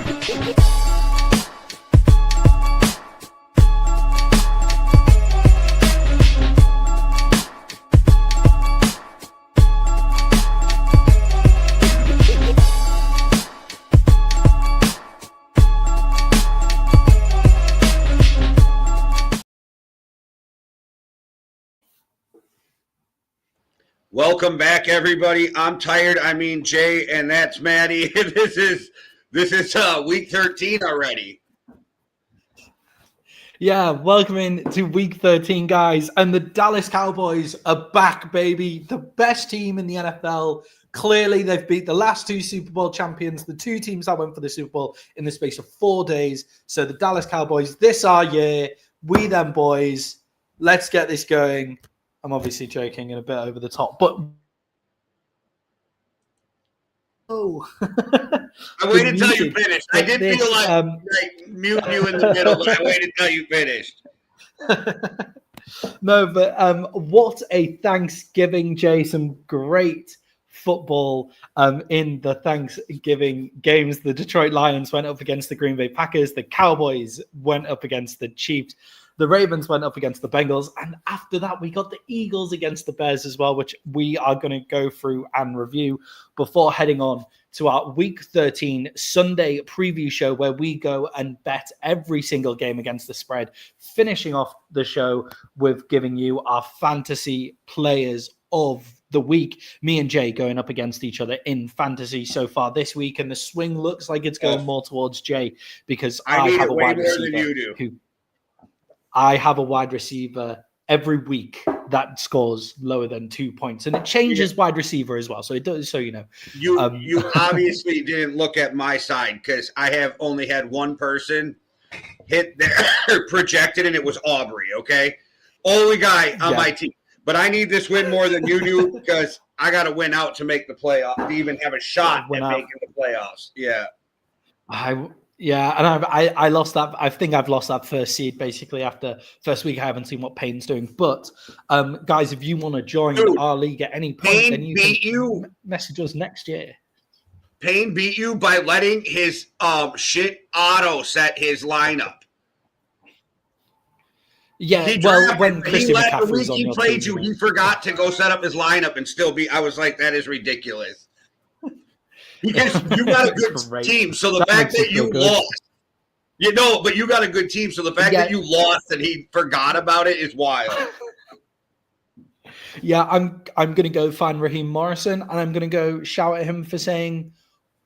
Welcome back, everybody. I'm tired. I mean, Jay, and that's Maddie. This is week 13 already. Yeah, welcome in to week 13, guys. And the Dallas Cowboys are back, baby. The best team in the NFL. Clearly, they've beat the last two Super Bowl champions, the two teams that went for the Super Bowl in the space of 4 days. So the Dallas Cowboys, this our year. We them boys. Let's get this going. I'm obviously joking and a bit over the top, but I waited until you finished. I did feel like muting you in the middle, but I waited until you finished. No, but what a Thanksgiving, Jay. Some great football in the Thanksgiving games. The Detroit Lions went up against the Green Bay Packers. The Cowboys went up against the Chiefs. The Ravens went up against the Bengals. And after that, we got the Eagles against the Bears as well, which we are going to go through and review before heading on to our Week 13 Sunday preview show, where we go and bet every single game against the spread, finishing off the show with giving you our fantasy players of the week. Me and Jay going up against each other in fantasy so far this week, and the swing looks like it's going more towards Jay because I have a wide receiver I have a wide receiver every week that scores lower than 2 points, and it changes wide receiver as well. So it does. So you obviously didn't look at my side because I have only had one person hit their projected, and it was Aubrey. Okay, only guy on my team. But I need this win more than you do because I got to win out to make the playoff, to even have a shot at making the playoffs. Yeah. And I lost that. I think I've lost that first seed basically after first week. I haven't seen what Payne's doing. But guys, if you want to join our league at any point, then you can message us next year. Payne beat you by letting his shit auto set his lineup. Yeah, when Christian McCaffrey was on your played team, he forgot to go set up his lineup and still beat. I was like, that is ridiculous. Because you got a good team, so the fact that you lost, but you got a good team, so the fact that you lost and he forgot about it is wild. Yeah, I'm going to go find Raheem Morrison, and I'm going to go shout at him for saying,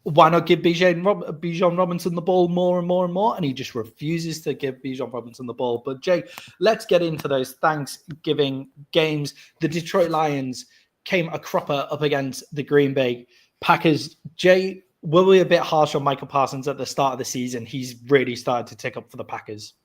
why not give Bijan Robinson the ball more and more and more? And he just refuses to give Bijan Robinson the ball. But Jay, let's get into those Thanksgiving games. The Detroit Lions came a cropper up against the Green Bay Packers. Jay, were we a bit harsh on Micah Parsons at the start of the season? He's really started to tick up for the Packers.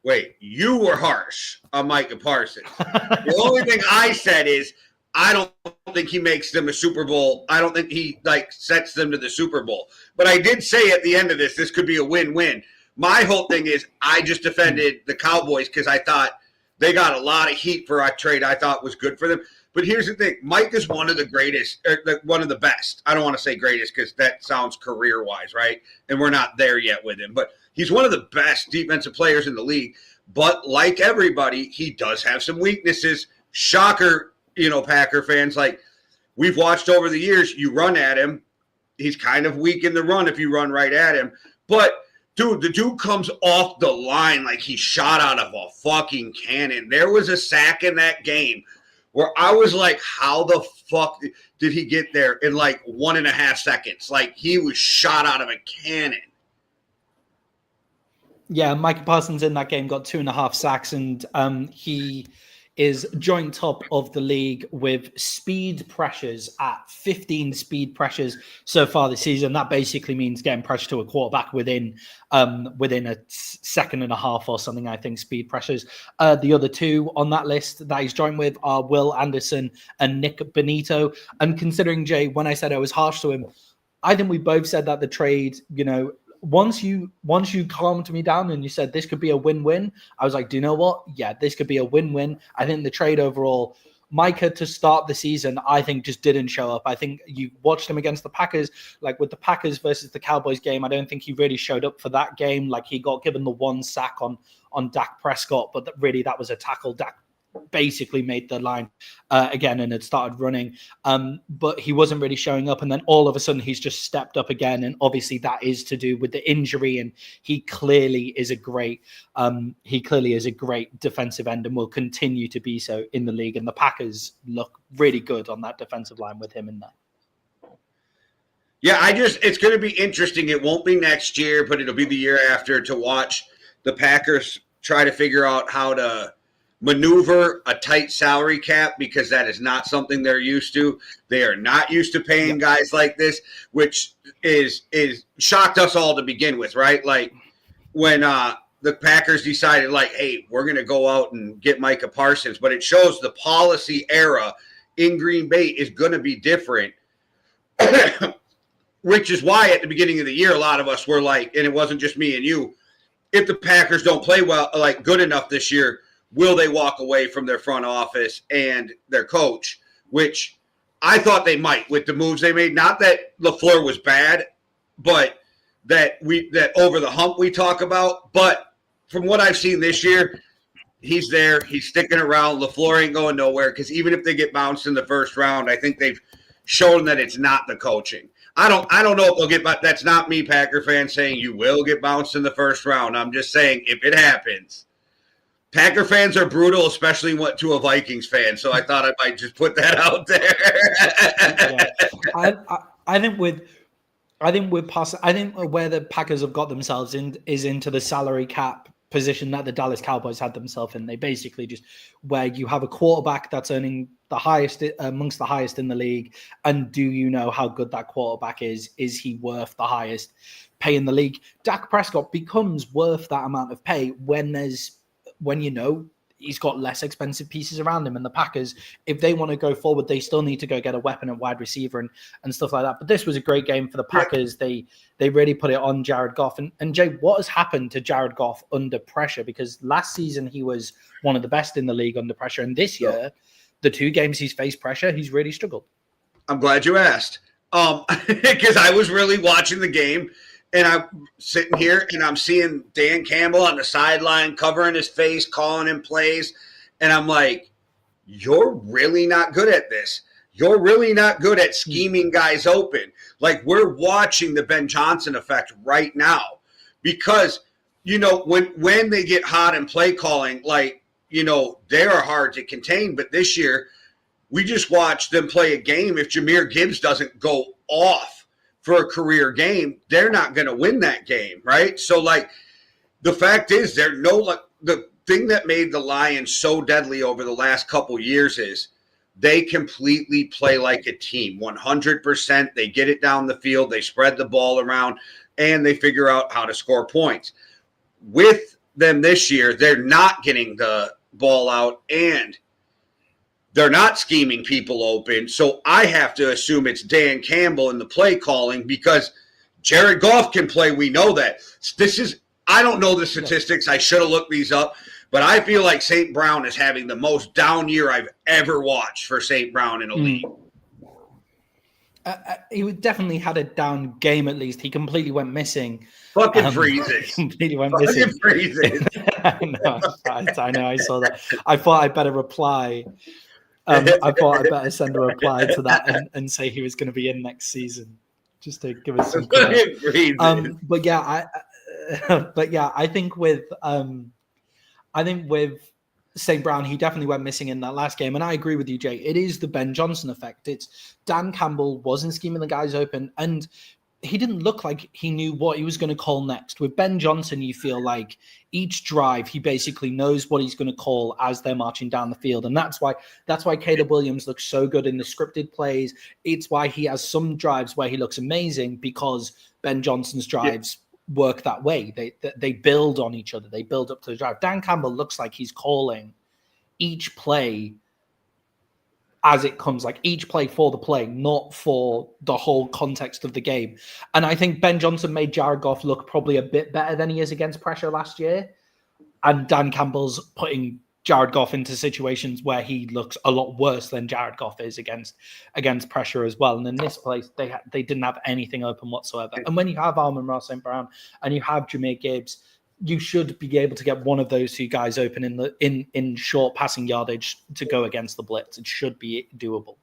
Wait, you were harsh on Micah Parsons. The only thing I said is I don't think he makes them a Super Bowl. I don't think he sets them to the Super Bowl. But I did say at the end of this could be a win-win. My whole thing is I just defended the Cowboys because I thought they got a lot of heat for a trade I thought was good for them. But here's the thing. Mike is one of the greatest, one of the best. I don't want to say greatest because that sounds career-wise, right? And we're not there yet with him. But he's one of the best defensive players in the league. But like everybody, he does have some weaknesses. Shocker, Packer fans. We've watched over the years, you run at him. He's kind of weak in the run if you run right at him. But, dude, the dude comes off the line like he shot out of a fucking cannon. There was a sack in that game where I was like, how the fuck did he get there in 1.5 seconds? He was shot out of a cannon. Yeah, Micah Parsons in that game got 2.5 sacks, and he is joint top of the league with speed pressures at 15 speed pressures so far this season. That basically means getting pressure to a quarterback within a second and a half or something, I think, speed pressures. The other two on that list that he's joined with are Will Anderson and Nick Benito. And considering, Jay, when I said I was harsh to him, I think we both said that the trade, once you calmed me down and you said this could be a win-win, I was like, do you know what? Yeah, this could be a win-win. I think the trade overall Micah to start the season, I think just didn't show up. I think you watched him against the Packers, like with the Packers versus the Cowboys game. I don't think he really showed up for that game. Like he got given the one sack on Dak Prescott, but really that was a tackle. Dak basically made the line again and had started running, but he wasn't really showing up, and then all of a sudden he's just stepped up again, and obviously that is to do with the injury, and he clearly is a great defensive end and will continue to be so in the league, and the Packers look really good on that defensive line with him in there. Yeah, it's going to be interesting. It won't be next year, but it'll be the year after to watch the Packers try to figure out how to maneuver a tight salary cap, because that is not something they're used to. They are not used to paying guys like this, which is shocked us all to begin with, right? Like when the Packers decided, like, hey, we're going to go out and get Micah Parsons, but it shows the policy era in Green Bay is going to be different, which is why at the beginning of the year, a lot of us were like, and it wasn't just me and you, if the Packers don't play well, like good enough this year, will they walk away from their front office and their coach, which I thought they might with the moves they made. Not that LaFleur was bad, but that over the hump we talk about. But from what I've seen this year, he's there. He's sticking around. LaFleur ain't going nowhere, because even if they get bounced in the first round, I think they've shown that it's not the coaching. I don't know if they'll get – that's not me, Packer fan, saying you will get bounced in the first round. I'm just saying if it happens – Packer fans are brutal, especially to a Vikings fan. So I thought I might just put that out there. I think where the Packers have got themselves in is into the salary cap position that the Dallas Cowboys had themselves in. They basically just where you have a quarterback that's earning the highest amongst the highest in the league, and do you know how good that quarterback is? Is he worth the highest pay in the league? Dak Prescott becomes worth that amount of pay when you know he's got less expensive pieces around him. And the Packers, if they want to go forward, they still need to go get a weapon at wide receiver and stuff like that. But this was a great game for the Packers. Yeah. They really put it on Jared Goff. And Jay, what has happened to Jared Goff under pressure? Because last season he was one of the best in the league under pressure. And this year, the 2 games he's faced pressure, he's really struggled. I'm glad you asked. Because I was really watching the game. And I'm sitting here and I'm seeing Dan Campbell on the sideline covering his face, calling him plays. And I'm like, you're really not good at this. You're really not good at scheming guys open. Like, we're watching the Ben Johnson effect right now. Because, you know, when they get hot in play calling, like, you know, they are hard to contain. But this year, we just watched them play a game. If Jahmyr Gibbs doesn't go off for a career game, they're not going to win that game, right? So, like, the fact is, the thing that made the Lions so deadly over the last couple years is they completely play like a team, 100%. They get it down the field, they spread the ball around, and they figure out how to score points. With them this year, they're not getting the ball out, and they're not scheming people open. So I have to assume it's Dan Campbell in the play calling, because Jared Goff can play. We know that. I don't know the statistics. I should have looked these up, but I feel like St. Brown is having the most down year I've ever watched for St. Brown in a league. He definitely had a down game, at least. He completely went missing. Fucking freezes. Completely went missing. Fucking freezes. I know. I saw that. I thought I'd better reply. I thought I'd better send a reply to that and say he was going to be in next season, just to give us some credit. I think with St. Brown, he definitely went missing in that last game. And I agree with you, Jay. It is the Ben Johnson effect. It's Dan Campbell wasn't scheming the guys open, and he didn't look like he knew what he was going to call next. With Ben Johnson, you feel like each drive, he basically knows what he's going to call as they're marching down the field. And that's why Caleb Williams looks so good in the scripted plays. It's why he has some drives where he looks amazing, because Ben Johnson's drives work that way. They build on each other. They build up to the drive. Dan Campbell looks like he's calling each play as it comes, like each play for the play, not for the whole context of the game. And I think Ben Johnson made Jared Goff look probably a bit better than he is against pressure last year. And Dan Campbell's putting Jared Goff into situations where he looks a lot worse than Jared Goff is against pressure as well. And in this place, they didn't have anything open whatsoever. And when you have Amon-Ra St. Brown and you have Jahmyr Gibbs, you should be able to get one of those two guys open in short passing yardage to go against the blitz. It should be doable.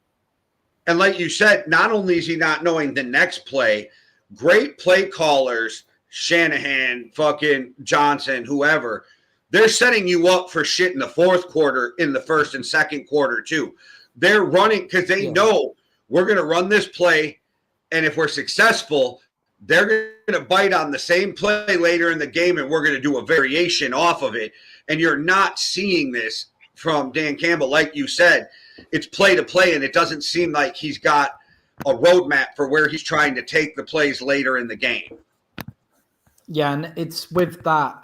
And like you said, not only is he not knowing the next play, great play callers, Shanahan, fucking Johnson, whoever, they're setting you up for shit in the fourth quarter, in the first and second quarter too. They're running because they know we're going to run this play, and if we're successful, they're going to bite on the same play later in the game, and we're going to do a variation off of it. And you're not seeing this from Dan Campbell. Like you said, it's play to play, and it doesn't seem like he's got a roadmap for where he's trying to take the plays later in the game. Yeah, and it's with that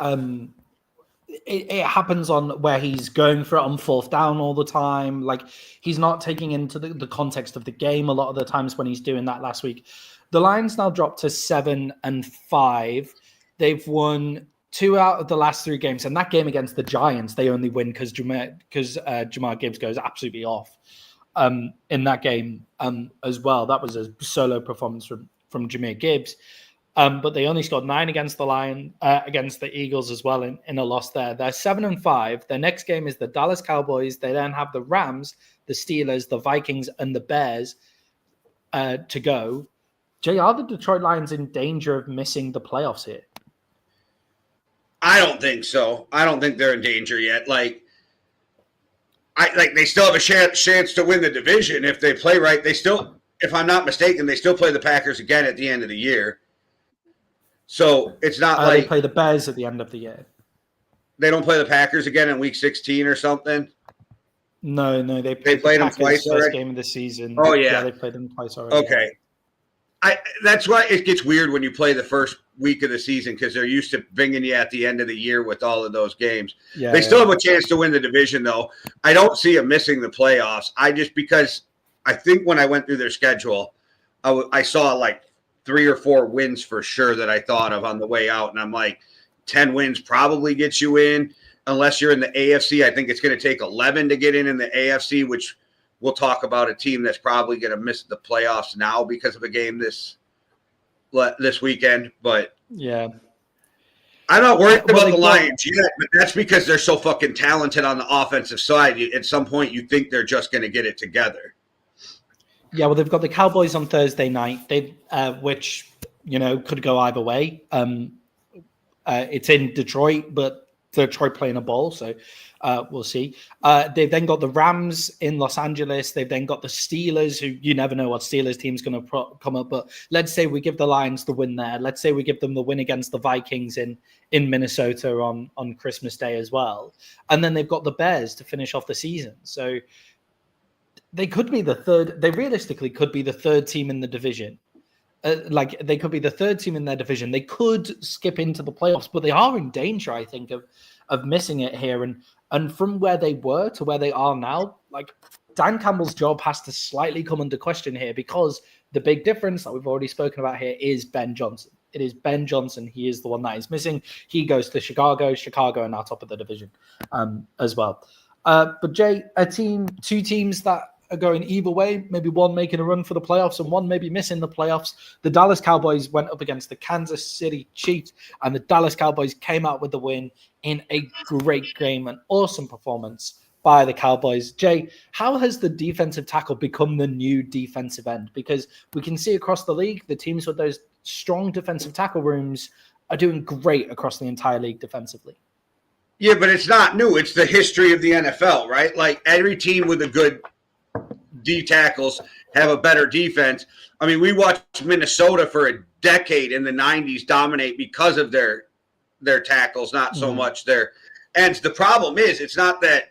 it happens on where he's going for it on fourth down all the time. Like, he's not taking into the context of the game a lot of the times when he's doing that last week. The Lions now dropped to 7-5. They've won 2 out of the last 3 games. And that game against the Giants, they only win because Jahmyr Gibbs goes absolutely off in that game as well. That was a solo performance from Jahmyr Gibbs. But they only scored 9 against against the Eagles as well in a loss there. They're 7-5. Their next game is the Dallas Cowboys. They then have the Rams, the Steelers, the Vikings, and the Bears to go. Jay, are the Detroit Lions in danger of missing the playoffs here? I don't think so. I don't think they're in danger yet. They still have a chance to win the division if they play right. They still, if I'm not mistaken, they still play the Packers again at the end of the year. So it's not they play the Bears at the end of the year. They don't play the Packers again in Week 16 or something. No, they played them twice first already. Game of the season. Oh yeah, they played them twice already. Okay, that's why it gets weird when you play the first week of the season because they're used to bringing you at the end of the year with all of those games. Yeah, they still have a chance to win the division though. I don't see them missing the playoffs. Because I think when I went through their schedule, I saw like 3 or 4 wins for sure that I thought of on the way out. And I'm like, 10 wins probably gets you in unless you're in the AFC. I think it's going to take 11 to get in the AFC, which we'll talk about a team that's probably going to miss the playoffs now because of a game this weekend. But yeah, I'm not worried about the Lions yet, but that's because they're so fucking talented on the offensive side. At some point, you think they're just going to get it together. Yeah, well, they've got the Cowboys on Thursday night, which, could go either way. It's in Detroit, but Detroit playing a bowl, so we'll see. They've then got the Rams in Los Angeles. They've then got the Steelers, who you never know what Steelers team's going to come up. But let's say we give the Lions the win there. Let's say we give them the win against the Vikings in Minnesota on Christmas Day as well. And then they've got the Bears to finish off the season. So they could be the third. They realistically could be the third team in the division. They could be the third team in their division. They could skip into the playoffs, but they are in danger, I think, of missing it here. And from where they were to where they are now, Dan Campbell's job has to slightly come under question here because the big difference that we've already spoken about here is Ben Johnson. It is Ben Johnson. He is the one that is missing. He goes to Chicago. Chicago are now top of the division as well. But Jay, two teams that are going either way, maybe one making a run for the playoffs and one maybe missing the playoffs. The Dallas Cowboys went up against the Kansas City Chiefs, and the Dallas Cowboys came out with the win in a great game, an awesome performance by the Cowboys. Jay, how has the defensive tackle become the new defensive end? Because we can see across the league, the teams with those strong defensive tackle rooms are doing great across the entire league defensively. Yeah, but it's not new. It's the history of the NFL, right? Like every team with a good D tackles have a better defense. I mean, we watched Minnesota for a decade in the 90s dominate because of their tackles, not so much their ends. The problem is it's not that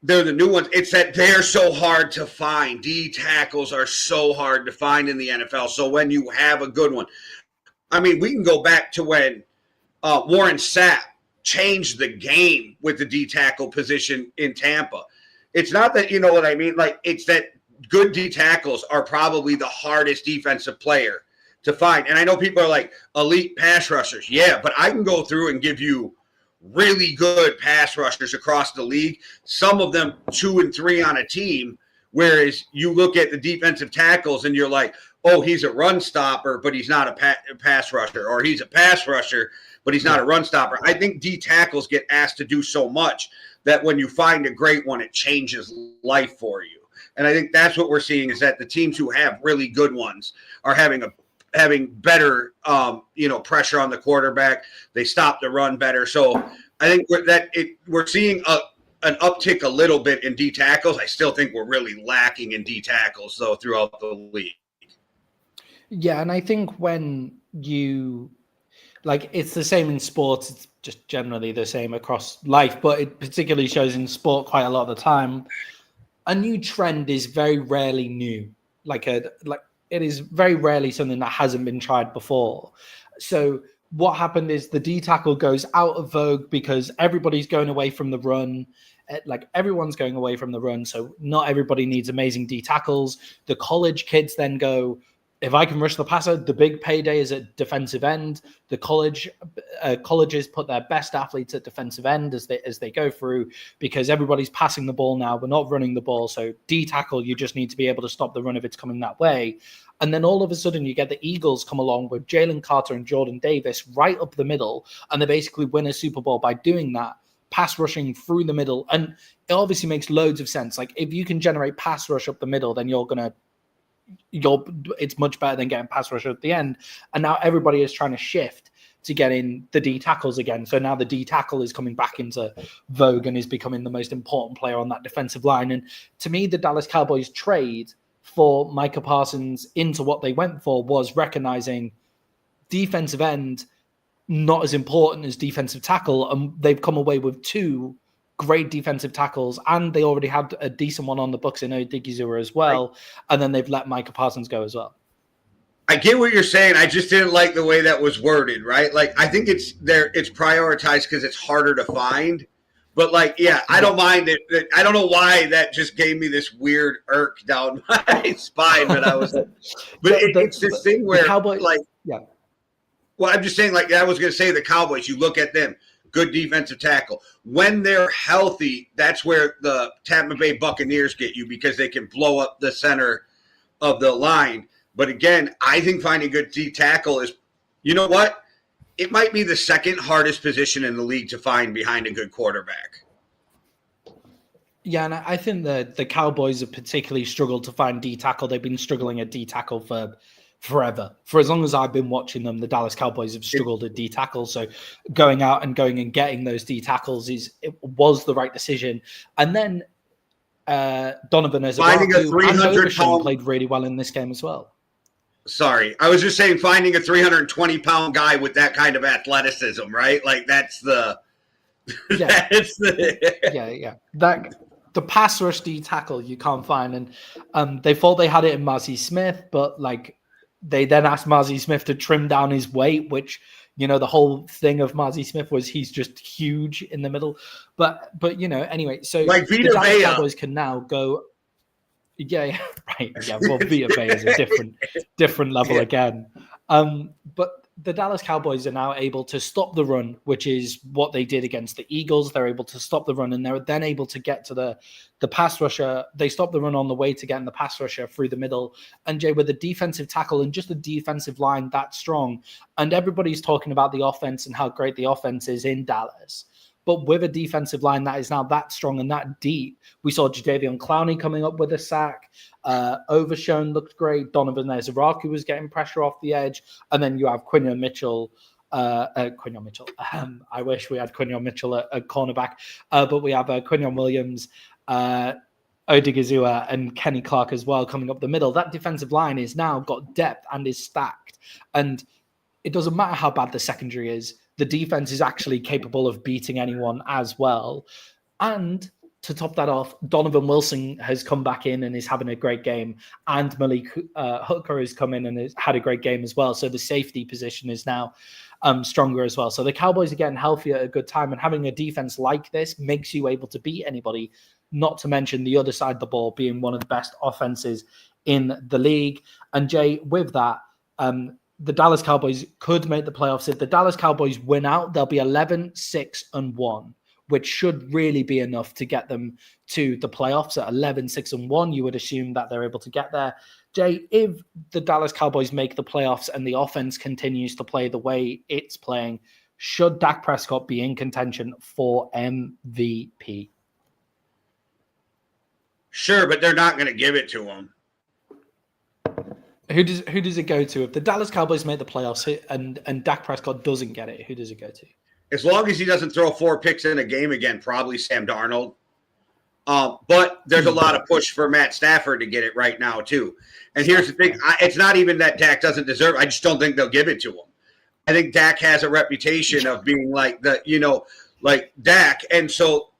they're the new ones. It's that they're so hard to find. D tackles are so hard to find in the NFL. So when you have a good one, I mean, we can go back to when Warren Sapp changed the game with the D tackle position in Tampa. It's not that, you know what I mean? It's that good D tackles are probably the hardest defensive player to find. And I know people are like elite pass rushers. Yeah, but I can go through and give you really good pass rushers across the league, some of them 2 and 3 on a team, whereas you look at the defensive tackles and you're like, oh, he's a run stopper, but he's not a pass rusher, or he's a pass rusher, but he's not a run stopper. I think D tackles get asked to do so much that when you find a great one, it changes life for you. And I think that's what we're seeing, is that the teams who have really good ones are having better, pressure on the quarterback. They stop the run better. So I think we're seeing an uptick a little bit in D tackles. I still think we're really lacking in D tackles, though, throughout the league. Yeah, and I think when you it's the same in sports. It's just generally the same across life, but it particularly shows in sport quite a lot of the time. A new trend is very rarely new. It is very rarely something that hasn't been tried before. So what happened is the D tackle goes out of vogue because everybody's going away from the run. Everyone's going away from the run, so not everybody needs amazing D tackles. The college kids then go, if I can rush the passer, the big payday is at defensive end. The colleges put their best athletes at defensive end as they go through, because everybody's passing the ball now. We're not running the ball. So D tackle, you just need to be able to stop the run if it's coming that way. And then all of a sudden you get the Eagles come along with Jalen Carter and Jordan Davis right up the middle, and they basically win a Super Bowl by doing that, pass rushing through the middle. And it obviously makes loads of sense. If you can generate pass rush up the middle, then it's much better than getting pass rush at the end. And now everybody is trying to shift to get in the D tackles again. So now the D tackle is coming back into vogue and is becoming the most important player on that defensive line. And to me, the Dallas Cowboys trade for Micah Parsons into what they went for was recognizing defensive end not as important as defensive tackle. And they've come away with 2 great defensive tackles, and they already had a decent one on the books in Odigizua as well. Right. And then they've let Micah Parsons go as well. I get what you're saying. I just didn't like the way that was worded, right? I think it's prioritized because it's harder to find. But I don't mind it. I don't know why that just gave me this weird irk down my spine. But I was like, it's this thing where Cowboys, Well, I'm just saying, I was going to say, the Cowboys, you look at them. Good defensive tackle. When they're healthy, that's where the Tampa Bay Buccaneers get you, because they can blow up the center of the line. But again, I think finding good D tackle is, you know what? It might be the second hardest position in the league to find behind a good quarterback. Yeah, and I think the Cowboys have particularly struggled to find D tackle. They've been struggling at D tackle for forever. For as long as I've been watching them, the Dallas Cowboys have struggled at D tackle. So going and getting those D tackles was the right decision. And then Donovan finding a 300-pound played really well in this game as well. Sorry, I was just saying, finding a 320-pound guy with that kind of athleticism, right? That's the the pass rush D tackle you can't find. And they thought they had it in Mazi Smith, but they then asked Mazi Smith to trim down his weight, which, the whole thing of Mazi Smith was he's just huge in the middle. But anyway, so the Dallas Cowboys can now go. Yeah, right. Yeah, well, Vita Vea is a different level again. But the Dallas Cowboys are now able to stop the run, which is what they did against the Eagles. They're able to stop the run, and they're then able to get to the pass rusher. They stop the run on the way to getting the pass rusher through the middle. And Jay, with a defensive tackle and just a defensive line that strong, and everybody's talking about the offense and how great the offense is in Dallas. But with a defensive line that is now that strong and that deep, we saw Jadeveon Clowney coming up with a sack. Overshown looked great. Donovan Ezraku was getting pressure off the edge. And then you have Quinyon Mitchell. I wish we had Quinyon Mitchell at cornerback. But we have Quinyon Williams, Odigizua, and Kenny Clark as well coming up the middle. That defensive line is now got depth and is stacked. And it doesn't matter how bad the secondary is. The defense is actually capable of beating anyone as well. And to top that off, Donovan Wilson has come back in and is having a great game. And Malik Hooker has come in and has had a great game as well. So the safety position is now stronger as well. So the Cowboys are getting healthier at a good time. And having a defense like this makes you able to beat anybody, not to mention the other side of the ball being one of the best offenses in the league. And Jay, with that, the Dallas Cowboys could make the playoffs. If the Dallas Cowboys win out, they'll be 11-6-1, which should really be enough to get them to the playoffs. At 11-6-1, you would assume that they're able to get there. Jay, if the Dallas Cowboys make the playoffs and the offense continues to play the way it's playing, should Dak Prescott be in contention for MVP? Sure, but they're not going to give it to him. Who does it go to? If the Dallas Cowboys make the playoffs and Dak Prescott doesn't get it, who does it go to? As long as he doesn't throw 4 picks in a game again, probably Sam Darnold. But there's a lot of push for Matt Stafford to get it right now, too. And here's the thing. It's not even that Dak doesn't deserve it. I just don't think they'll give it to him. I think Dak has a reputation of being like Dak. And so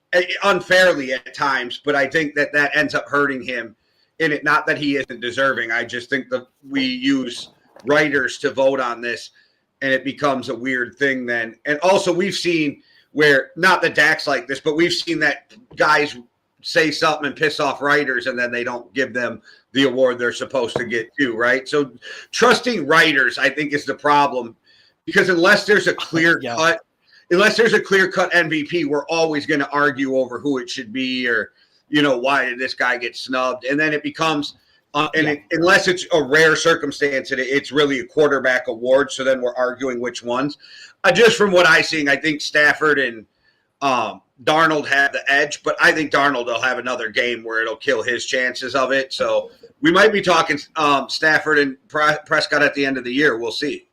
unfairly at times, but I think that ends up hurting him in it. Not that he isn't deserving. I just think that we use writers to vote on this, and it becomes a weird thing then. And also we've seen where, not that Dak's like this, but we've seen that guys say something and piss off writers, and then they don't give them the award they're supposed to get too, right? So trusting writers, I think, is the problem, because unless there's a clear cut MVP, we're always going to argue over who it should be, or, why did this guy get snubbed? And then it becomes, unless it's a rare circumstance, it's really a quarterback award. So then we're arguing which ones. Just from what I'm seeing, I think Stafford and Darnold have the edge, but I think Darnold will have another game where it'll kill his chances of it. So we might be talking Stafford and Prescott at the end of the year. We'll see.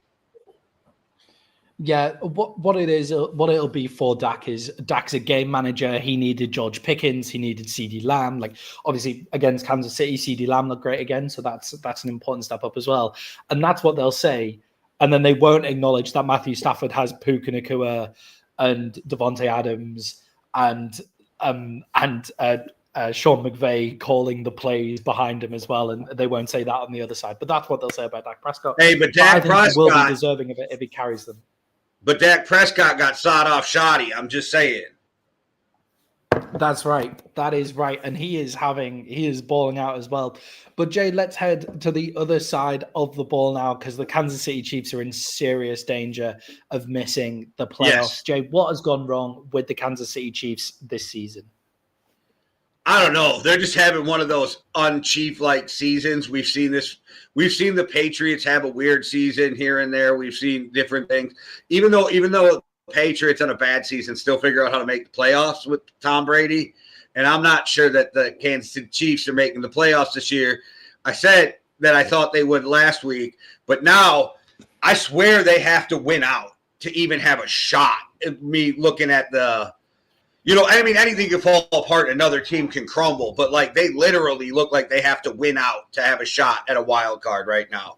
Yeah, what it'll be for Dak is Dak's a game manager. He needed George Pickens. He needed CeeDee Lamb. Like, obviously against Kansas City, CeeDee Lamb looked great again. So that's an important step up as well. And that's what they'll say. And then they won't acknowledge that Matthew Stafford has Puka Nacua and Devontae Adams and Sean McVay calling the plays behind him as well, and they won't say that on the other side. But that's what they'll say about Dak Prescott. Hey, but Dak Prescott will be deserving of it if he carries them. But Dak Prescott got sawed off shoddy. I'm just saying. That's right. That is right. And he is balling out as well. But Jay, let's head to the other side of the ball now, because the Kansas City Chiefs are in serious danger of missing the playoffs. Yes. Jay, what has gone wrong with the Kansas City Chiefs this season? I don't know. They're just having one of those un-Chief-like seasons. We've seen this. We've seen the Patriots have a weird season here and there. We've seen different things. Even though the Patriots on a bad season still figure out how to make the playoffs with Tom Brady. And I'm not sure that the Kansas City Chiefs are making the playoffs this year. I said that I thought they would last week, but now I swear they have to win out to even have a shot. Me looking at the anything can fall apart, another team can crumble, but like they literally look like they have to win out to have a shot at a wild card right now.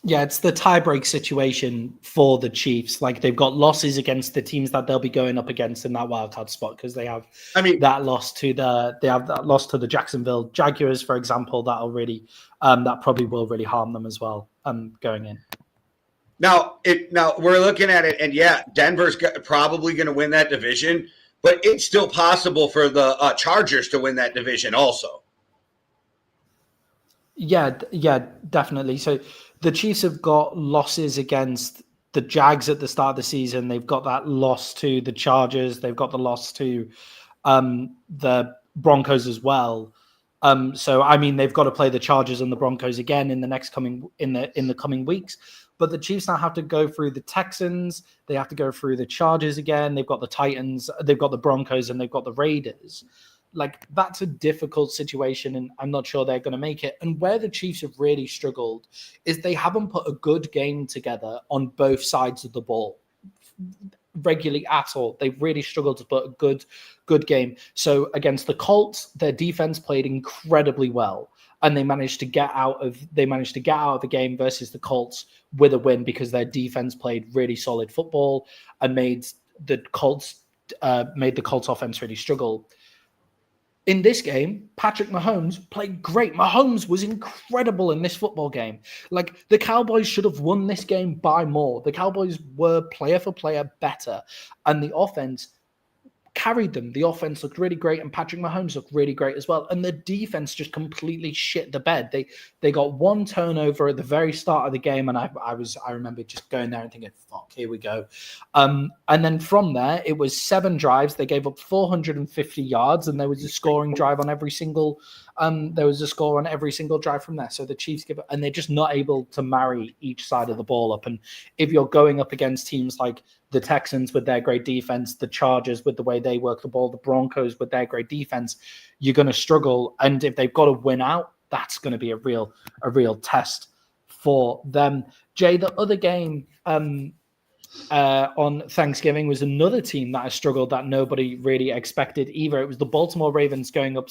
Yeah, it's the tiebreak situation for the Chiefs. Like, they've got losses against the teams that they'll be going up against in that wild card spot, because they have that loss to the Jacksonville Jaguars, for example. That probably will really harm them as well going in. Now we're looking at it, and Denver's probably going to win that division, but it's still possible for the Chargers to win that division also. Yeah, definitely. So the Chiefs have got losses against the Jags at the start of the season. They've got that loss to the Chargers. They've got the loss to the Broncos as well. So they've got to play the Chargers and the Broncos again in the coming weeks. But the Chiefs now have to go through the Texans. They have to go through the Chargers again. They've got the Titans. They've got the Broncos, and they've got the Raiders. Like, that's a difficult situation, and I'm not sure they're going to make it. And where the Chiefs have really struggled is they haven't put a good game together on both sides of the ball regularly at all. They've really struggled to put a good game. So against the Colts, their defense played incredibly well, and they managed to get out of the game versus the Colts with a win, because their defense played really solid football and made the Colts offense really struggle. In this game, Patrick Mahomes played great. Mahomes was incredible in this football game. Like, the Cowboys should have won this game by more. The Cowboys were player for player better, and the offense carried them. The offense looked really great, and Patrick Mahomes looked really great as well. And the defense just completely shit the bed. They got one turnover at the very start of the game, and I remember just going there and thinking, "Fuck, here we go." And then from there, it was 7 drives. They gave up 450 yards, and there was a scoring drive on every single. There was a score on every single drive from there. So the Chiefs and they're just not able to marry each side of the ball up. And if you're going up against teams like the Texans with their great defense, the Chargers with the way they work the ball, the Broncos with their great defense, you're going to struggle. And if they've got to win out, that's going to be a real test for them. Jay, the other game on Thanksgiving was another team that has struggled that nobody really expected either. It was the Baltimore Ravens going up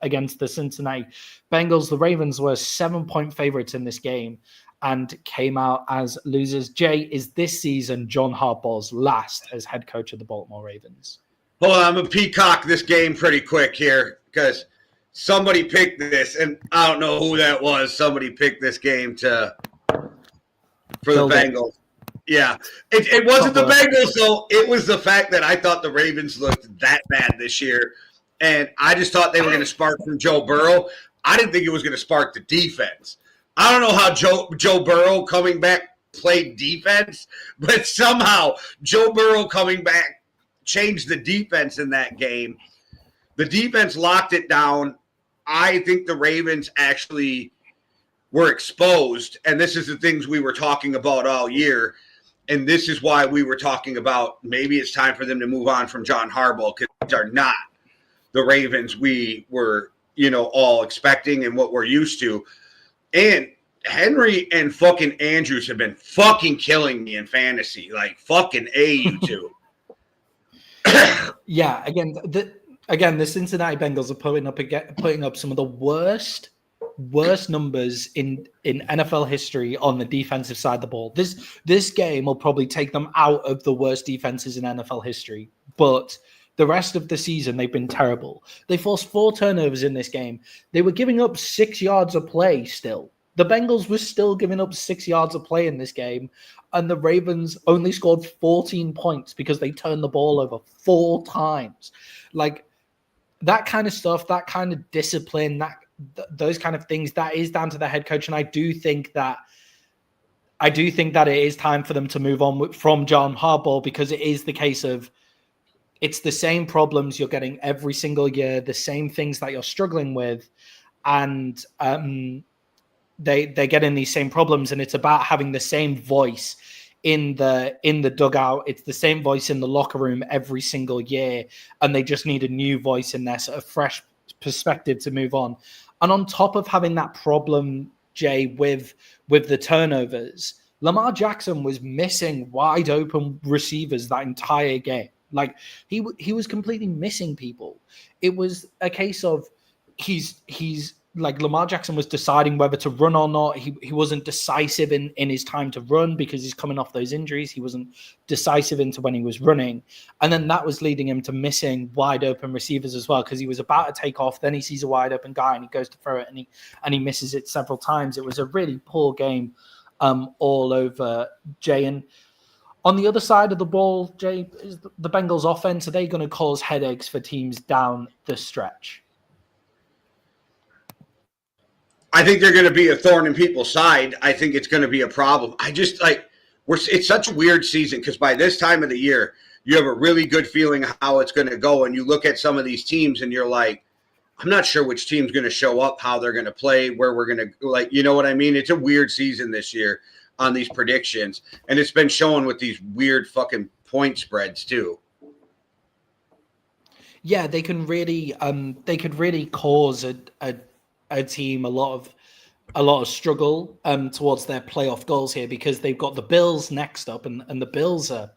against the Cincinnati Bengals. The Ravens were 7-point favorites in this game and came out as losers. Jay, is this season John Harbaugh's last as head coach of the Baltimore Ravens? Hold on, I'm going to peacock this game pretty quick here because somebody picked this, and I don't know who that was. Somebody picked this game for the Bengals. Yeah, it wasn't the Bengals, though. It was the fact that I thought the Ravens looked that bad this year, and I just thought they were going to spark from Joe Burrow. I didn't think it was going to spark the defense. I don't know how Joe Burrow coming back played defense, but somehow Joe Burrow coming back changed the defense in that game. The defense locked it down. I think the Ravens actually were exposed, and this is the things we were talking about all year, and this is why we were talking about maybe it's time for them to move on from John Harburgh, because these are not the Ravens we were, all expecting and what we're used to. And Henry and fucking Andrews have been fucking killing me in fantasy. Like, fucking A, you two. Yeah, again, the Cincinnati Bengals are putting up some of the worst numbers in NFL history on the defensive side of the ball. This game will probably take them out of the worst defenses in NFL history, but the rest of the season, they've been terrible. They forced 4 turnovers in this game. They were giving up 6 yards a play still. The Bengals were still giving up 6 yards a play in this game, and the Ravens only scored 14 points because they turned the ball over 4 times. Like, that kind of stuff, that kind of discipline, those kind of things, that is down to the head coach. And I do think that it is time for them to move on from John Harbaugh, because it is the case of it's the same problems you're getting every single year, the same things that you're struggling with, and they're getting these same problems, and it's about having the same voice in the dugout. It's the same voice in the locker room every single year, and they just need a new voice in there, sort of fresh perspective to move on. And on top of having that problem, Jay, with the turnovers, Lamar Jackson was missing wide open receivers that entire game. Like, he was completely missing people. It was a case of he's like Lamar Jackson was deciding whether to run or not. He wasn't decisive in his time to run because he's coming off those injuries. He wasn't decisive into when he was running. And then that was leading him to missing wide open receivers as well, because he was about to take off. Then he sees a wide open guy and he goes to throw it and he misses it several times. It was a really poor game all over, Jay. And on the other side of the ball, Jay, is the Bengals offense, are they going to cause headaches for teams down the stretch? I think they're going to be a thorn in people's side. I think it's going to be a problem. It's such a weird season because by this time of the year, you have a really good feeling how it's going to go. And you look at some of these teams and you're like, I'm not sure which team's going to show up, how they're going to play, where we're going to, you know what I mean? It's a weird season this year on these predictions. And it's been shown with these weird fucking point spreads too. Yeah, they could really cause a team a lot of struggle towards their playoff goals here, because they've got the Bills next up, and the Bills are,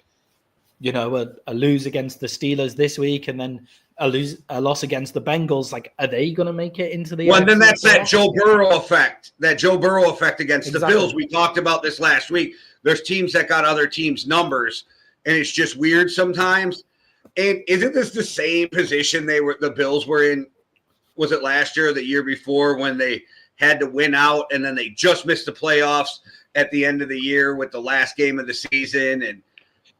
a lose against the Steelers this week, and then a loss against the Bengals. Like, are they going to make it into the? Well, then that's that Joe Burrow effect. That Joe Burrow effect against the Bills. We talked about this last week. There's teams that got other teams' numbers, and it's just weird sometimes. And isn't this the same position the Bills were in? Was it last year or the year before when they had to win out and then they just missed the playoffs at the end of the year with the last game of the season? And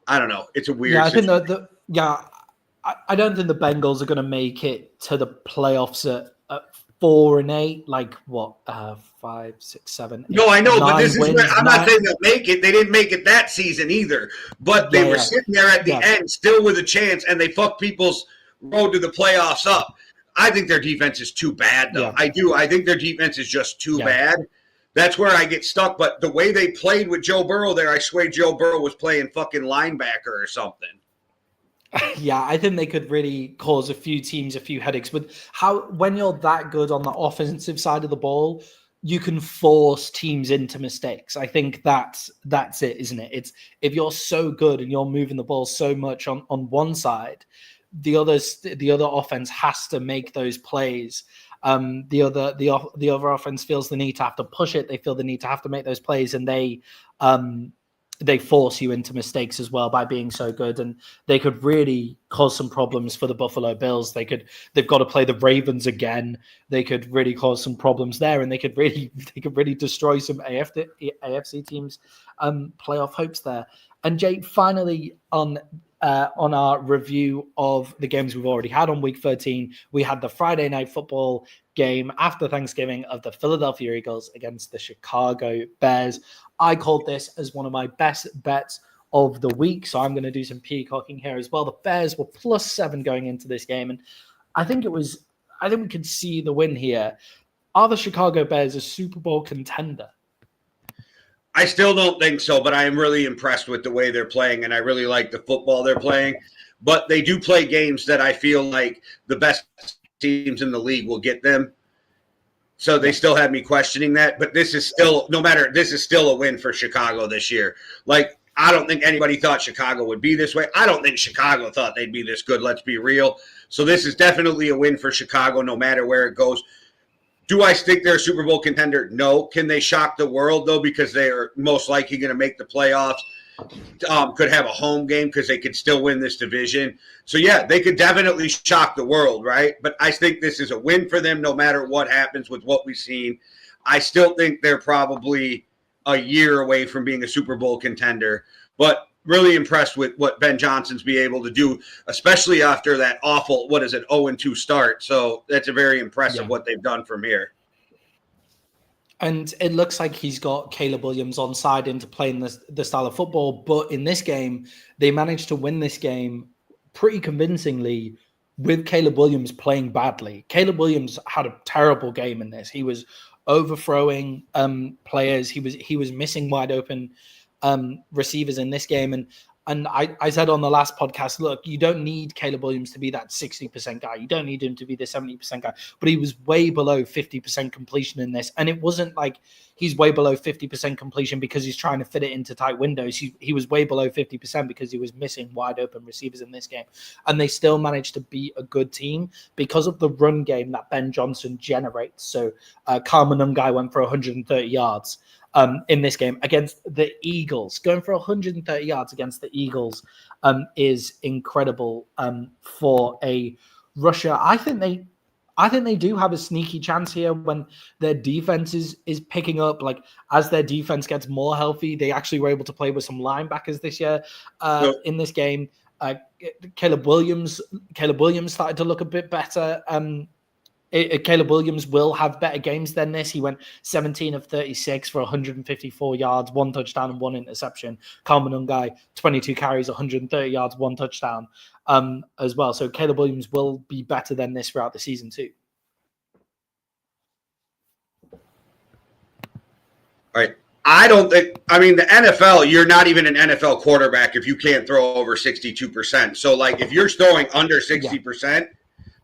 I don't know. It's a weird situation. I think I don't think the Bengals are going to make it to the playoffs at 4-8. Like what? 5, 6, 7. No, I know, but this is wins, where I'm not saying they'll make it. They didn't make it that season either, but they were sitting there at the end, still with a chance, and they fucked people's road to the playoffs up. I think their defense is too bad, though. Yeah. I do. I think their defense is just too bad. That's where I get stuck. But the way they played with Joe Burrow there, I swear Joe Burrow was playing fucking linebacker or something. Yeah, I think they could really cause a few teams a few headaches. But when you're that good on the offensive side of the ball, you can force teams into mistakes. I think that's it, isn't it? It's if you're so good and you're moving the ball so much on one side, the other offense has to make those plays. The other offense feels the need to have to push it. They feel the need to have to make those plays, and they force you into mistakes as well by being so good. And they could really cause some problems for the Buffalo Bills. They've got to play the Ravens again. They could really cause some problems there, and they could really destroy some AFC teams' playoff hopes there. And Jake, finally on our review of the games we've already had on Week 13, we had the Friday Night Football game after Thanksgiving of the Philadelphia Eagles against the Chicago Bears. I called this as one of my best bets of the week, so I'm going to do some peacocking here as well. The Bears were +7 going into this game, and I think we could see the win here. Are the Chicago Bears a Super Bowl contender? I still don't think so, but I am really impressed with the way they're playing, and I really like the football they're playing. But they do play games that I feel like the best teams in the league will get them. So they still had me questioning that. But this is still a win for Chicago this year. Like, I don't think anybody thought Chicago would be this way. I don't think Chicago thought they'd be this good. Let's be real. So this is definitely a win for Chicago no matter where it goes. Do I think they're a Super Bowl contender? No. Can they shock the world, though, because they are most likely going to make the playoffs? Could have a home game because they could still win this division. So, yeah, they could definitely shock the world, right? But I think this is a win for them no matter what happens with what we've seen. I still think they're probably a year away from being a Super Bowl contender. But really impressed with what Ben Johnson's be able to do, especially after that awful, 0-2 start. So that's a very impressive what they've done from here. And it looks like he's got Caleb Williams on side into playing the style of football. But in this game, they managed to win this game pretty convincingly with Caleb Williams playing badly. Caleb Williams had a terrible game in this. He was overthrowing players. He was missing wide open receivers in this game. And I said on the last podcast, look, you don't need Caleb Williams to be that 60% guy. You don't need him to be the 70% guy. But he was way below 50% completion in this. And it wasn't like he's way below 50% completion because he's trying to fit it into tight windows. He was way below 50% because he was missing wide open receivers in this game. And they still managed to beat a good team because of the run game that Ben Johnson generates. So Kyle Monungai went for 130 yards. In this game against the Eagles. Going for 130 yards against the Eagles is incredible for a rusher. I think they do have a sneaky chance here when their defense is picking up. Like, as their defense gets more healthy, they actually were able to play with some linebackers this year in this game. Caleb Williams started to look a bit better. Caleb Williams will have better games than this. He went 17 of 36 for 154 yards, 1 touchdown and 1 interception. Kyle Monungai, 22 carries, 130 yards, 1 touchdown as well. So Caleb Williams will be better than this throughout the season too. All right. The NFL, you're not even an NFL quarterback if you can't throw over 62%. So, like, if you're throwing under 60%,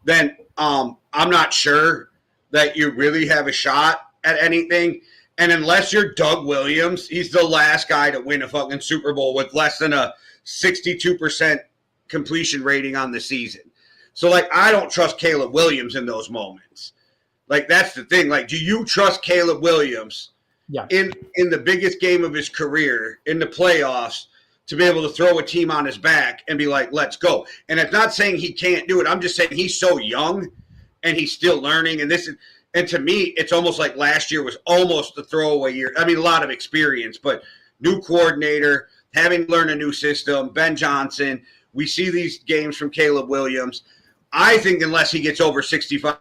then I'm not sure that you really have a shot at anything. And unless you're Doug Williams, he's the last guy to win a fucking Super Bowl with less than a 62% completion rating on the season. So, like, I don't trust Caleb Williams in those moments. Like, that's the thing. Like, do you trust Caleb Williams in the biggest game of his career, in the playoffs, to be able to throw a team on his back and be like, let's go? And it's not saying he can't do it. I'm just saying he's so young and he's still learning. And to me, it's almost like last year was almost a throwaway year. I mean, a lot of experience, but new coordinator, having to learn a new system, Ben Johnson, We see these games from Caleb Williams. I think unless he gets over 65%,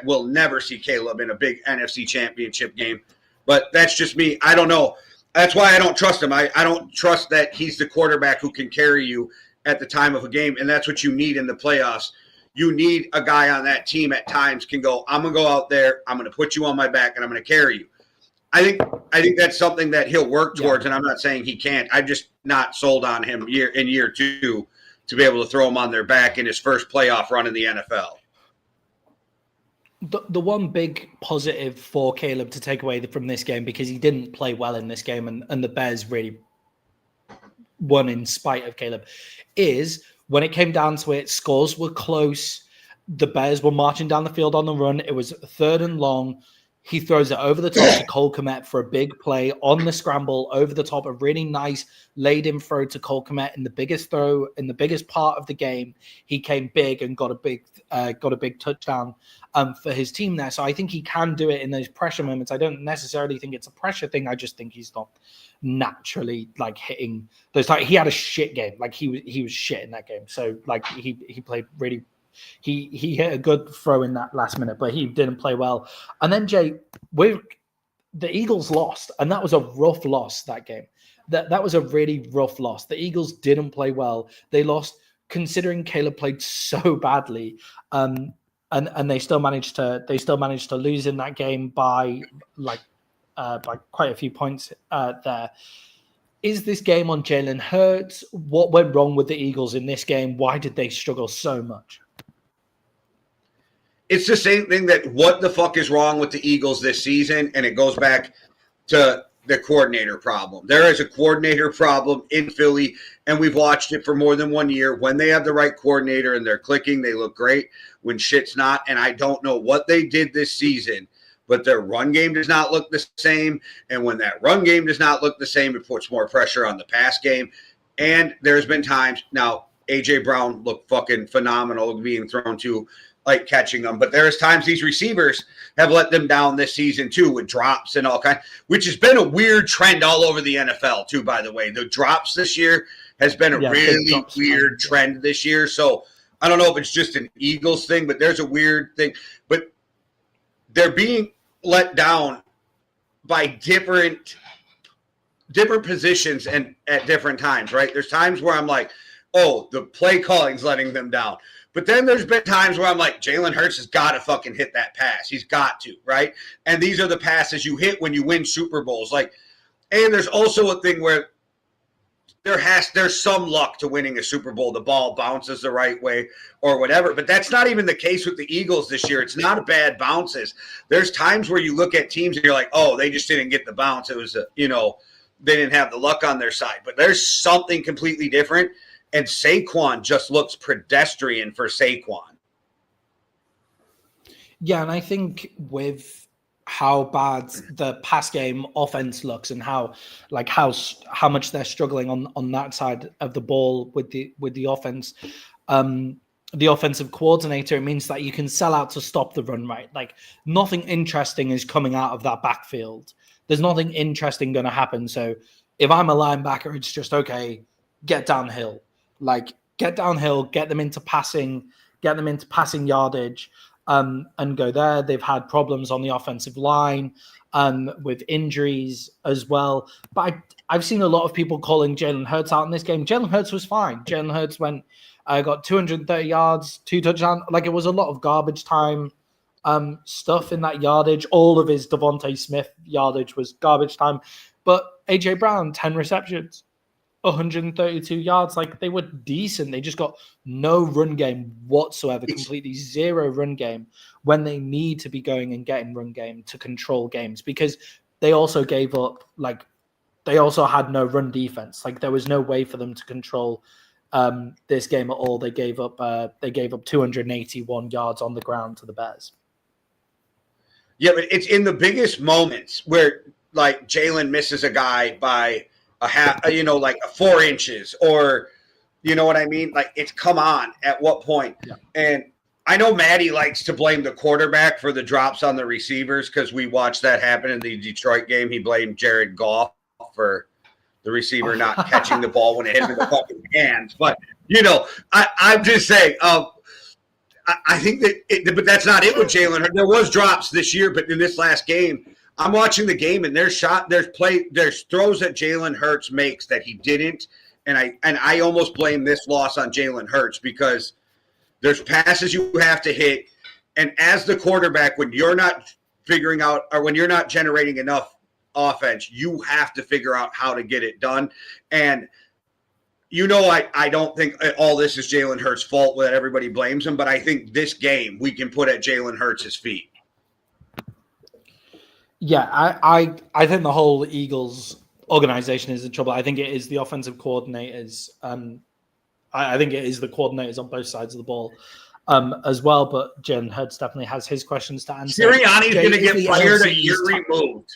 we'll never see Caleb in a big NFC championship game. But that's just me. I don't know. That's why I don't trust him. I don't trust that he's the quarterback who can carry you at the time of a game, and that's what you need in the playoffs. You need a guy on that team at times can go, I'm going to go out there, I'm going to put you on my back, and I'm going to carry you. I think that's something that he'll work towards, and I'm not saying he can't. I'm just not sold on him in year two to be able to throw him on their back in his first playoff run in the NFL. The one big positive for Caleb to take away from this game, because he didn't play well in this game and the Bears really won in spite of Caleb, is when it came down to it, scores were close. The Bears were marching down the field on the run. It was 3rd and long. He throws it over the top to Cole Kmet for a big play on the scramble, over the top, a really nice laid-in throw to Cole Kmet in the biggest throw, in the biggest part of the game. He came big and got a big touchdown for his team there. So I think he can do it in those pressure moments. I don't necessarily think it's a pressure thing. I just think he's not naturally like hitting those. He had a shit game. Like he was shit in that game. So like he played really. He hit a good throw in that last minute, but he didn't play well. And then Jay, the Eagles lost, and that was a rough loss. That game, that was a really rough loss. The Eagles didn't play well. They lost, considering Caleb played so badly, and they still managed to lose in that game by quite a few points there. Is this game on Jalen Hurts? What went wrong with the Eagles in this game? Why did they struggle so much? It's the same thing that what the fuck is wrong with the Eagles this season, and it goes back to the coordinator problem. There is a coordinator problem in Philly, and we've watched it for more than 1 year. When they have the right coordinator and they're clicking, they look great. When shit's not, and I don't know what they did this season, but their run game does not look the same. And when that run game does not look the same, it puts more pressure on the pass game. And there's been times, now A.J. Brown looked fucking phenomenal being thrown to, like catching them. But there's times these receivers have let them down this season too, with drops and all kinds, which has been a weird trend all over the NFL too, by the way. The drops this year has been a really weird trend this year. So I don't know if it's just an Eagles thing, but there's a weird thing. But they're being let down by different positions and at different times, right? There's times where I'm like, oh, the play calling's letting them down. But then there's been times where I'm like, Jalen Hurts has got to fucking hit that pass. He's got to, right? And these are the passes you hit when you win Super Bowls. Like, and there's also a thing where there's some luck to winning a Super Bowl. The ball bounces the right way or whatever. But that's not even the case with the Eagles this year. It's not bad bounces. There's times where you look at teams and you're like, oh, they just didn't get the bounce. It was, they didn't have the luck on their side. But there's something completely different. And Saquon just looks pedestrian for Saquon. Yeah, and I think with how bad the pass game offense looks and how much they're struggling on that side of the ball with the offense, the offensive coordinator, it means that you can sell out to stop the run, right? Like nothing interesting is coming out of that backfield. There's nothing interesting going to happen. So if I'm a linebacker, it's just, okay, get downhill. Like get downhill, get them into passing yardage, and go there. They've had problems on the offensive line with injuries as well. But I've seen a lot of people calling Jalen Hurts out in this game. Jalen Hurts was fine. Jalen Hurts got 230 yards, 2 touchdowns. Like it was a lot of garbage time stuff in that yardage. All of his Devontae Smith yardage was garbage time. But A.J. Brown, 10 receptions. 132 yards, like they were decent. They just got no run game whatsoever, completely zero run game when they need to be going and getting run game to control games, because they also gave up, they also had no run defense. Like there was no way for them to control this game at all. They gave up 281 yards on the ground to the Bears. Yeah, but it's in the biggest moments where like Jalen misses a guy by a half, 4 inches, or you know what I mean? Like it's come on at what point? Yeah. And I know Maddie likes to blame the quarterback for the drops on the receivers because we watched that happen in the Detroit game. He blamed Jared Goff for the receiver not catching the ball when it hit him in the fucking hands. But, I'm just saying, I think that, but that's not it with Jalen Hurts. There was drops this year, but in this last game, I'm watching the game and there's throws that Jalen Hurts makes that he didn't, and I almost blame this loss on Jalen Hurts because there's passes you have to hit, and as the quarterback, when you're not figuring out or when you're not generating enough offense, you have to figure out how to get it done. And I don't think all this is Jalen Hurts' fault that everybody blames him, but I think this game we can put at Jalen Hurts' feet. Yeah, I think the whole Eagles organization is in trouble. I think it is the offensive coordinators. I think it is the coordinators on both sides of the ball as well. But Jalen Hurts definitely has his questions to answer. Sirianni's going to get fired a year removed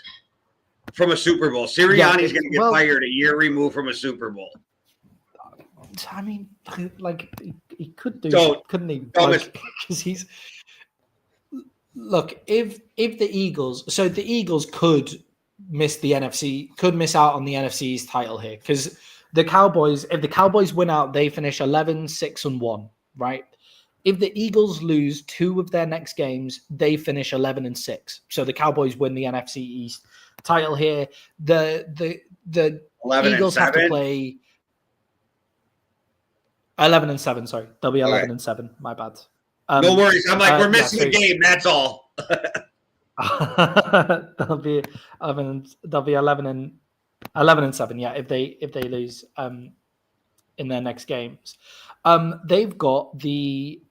from a Super Bowl. Sirianni's going to get fired a year removed from a Super Bowl. I mean, like he could do, couldn't he? Because he's. Look, if the Eagles could miss out on the NFC East title here, because the Cowboys, if the Cowboys win out, they finish 11-6-1, right? If the Eagles lose 2 of their next games, they finish 11-6. So the Cowboys win the NFC East title here. The Eagles have to play 11-7. Sorry, they'll be 11-7. My bad. No worries. I'm like, we're missing the game. That's all. They'll be 11-7. Yeah, if they lose in their next games, they've got the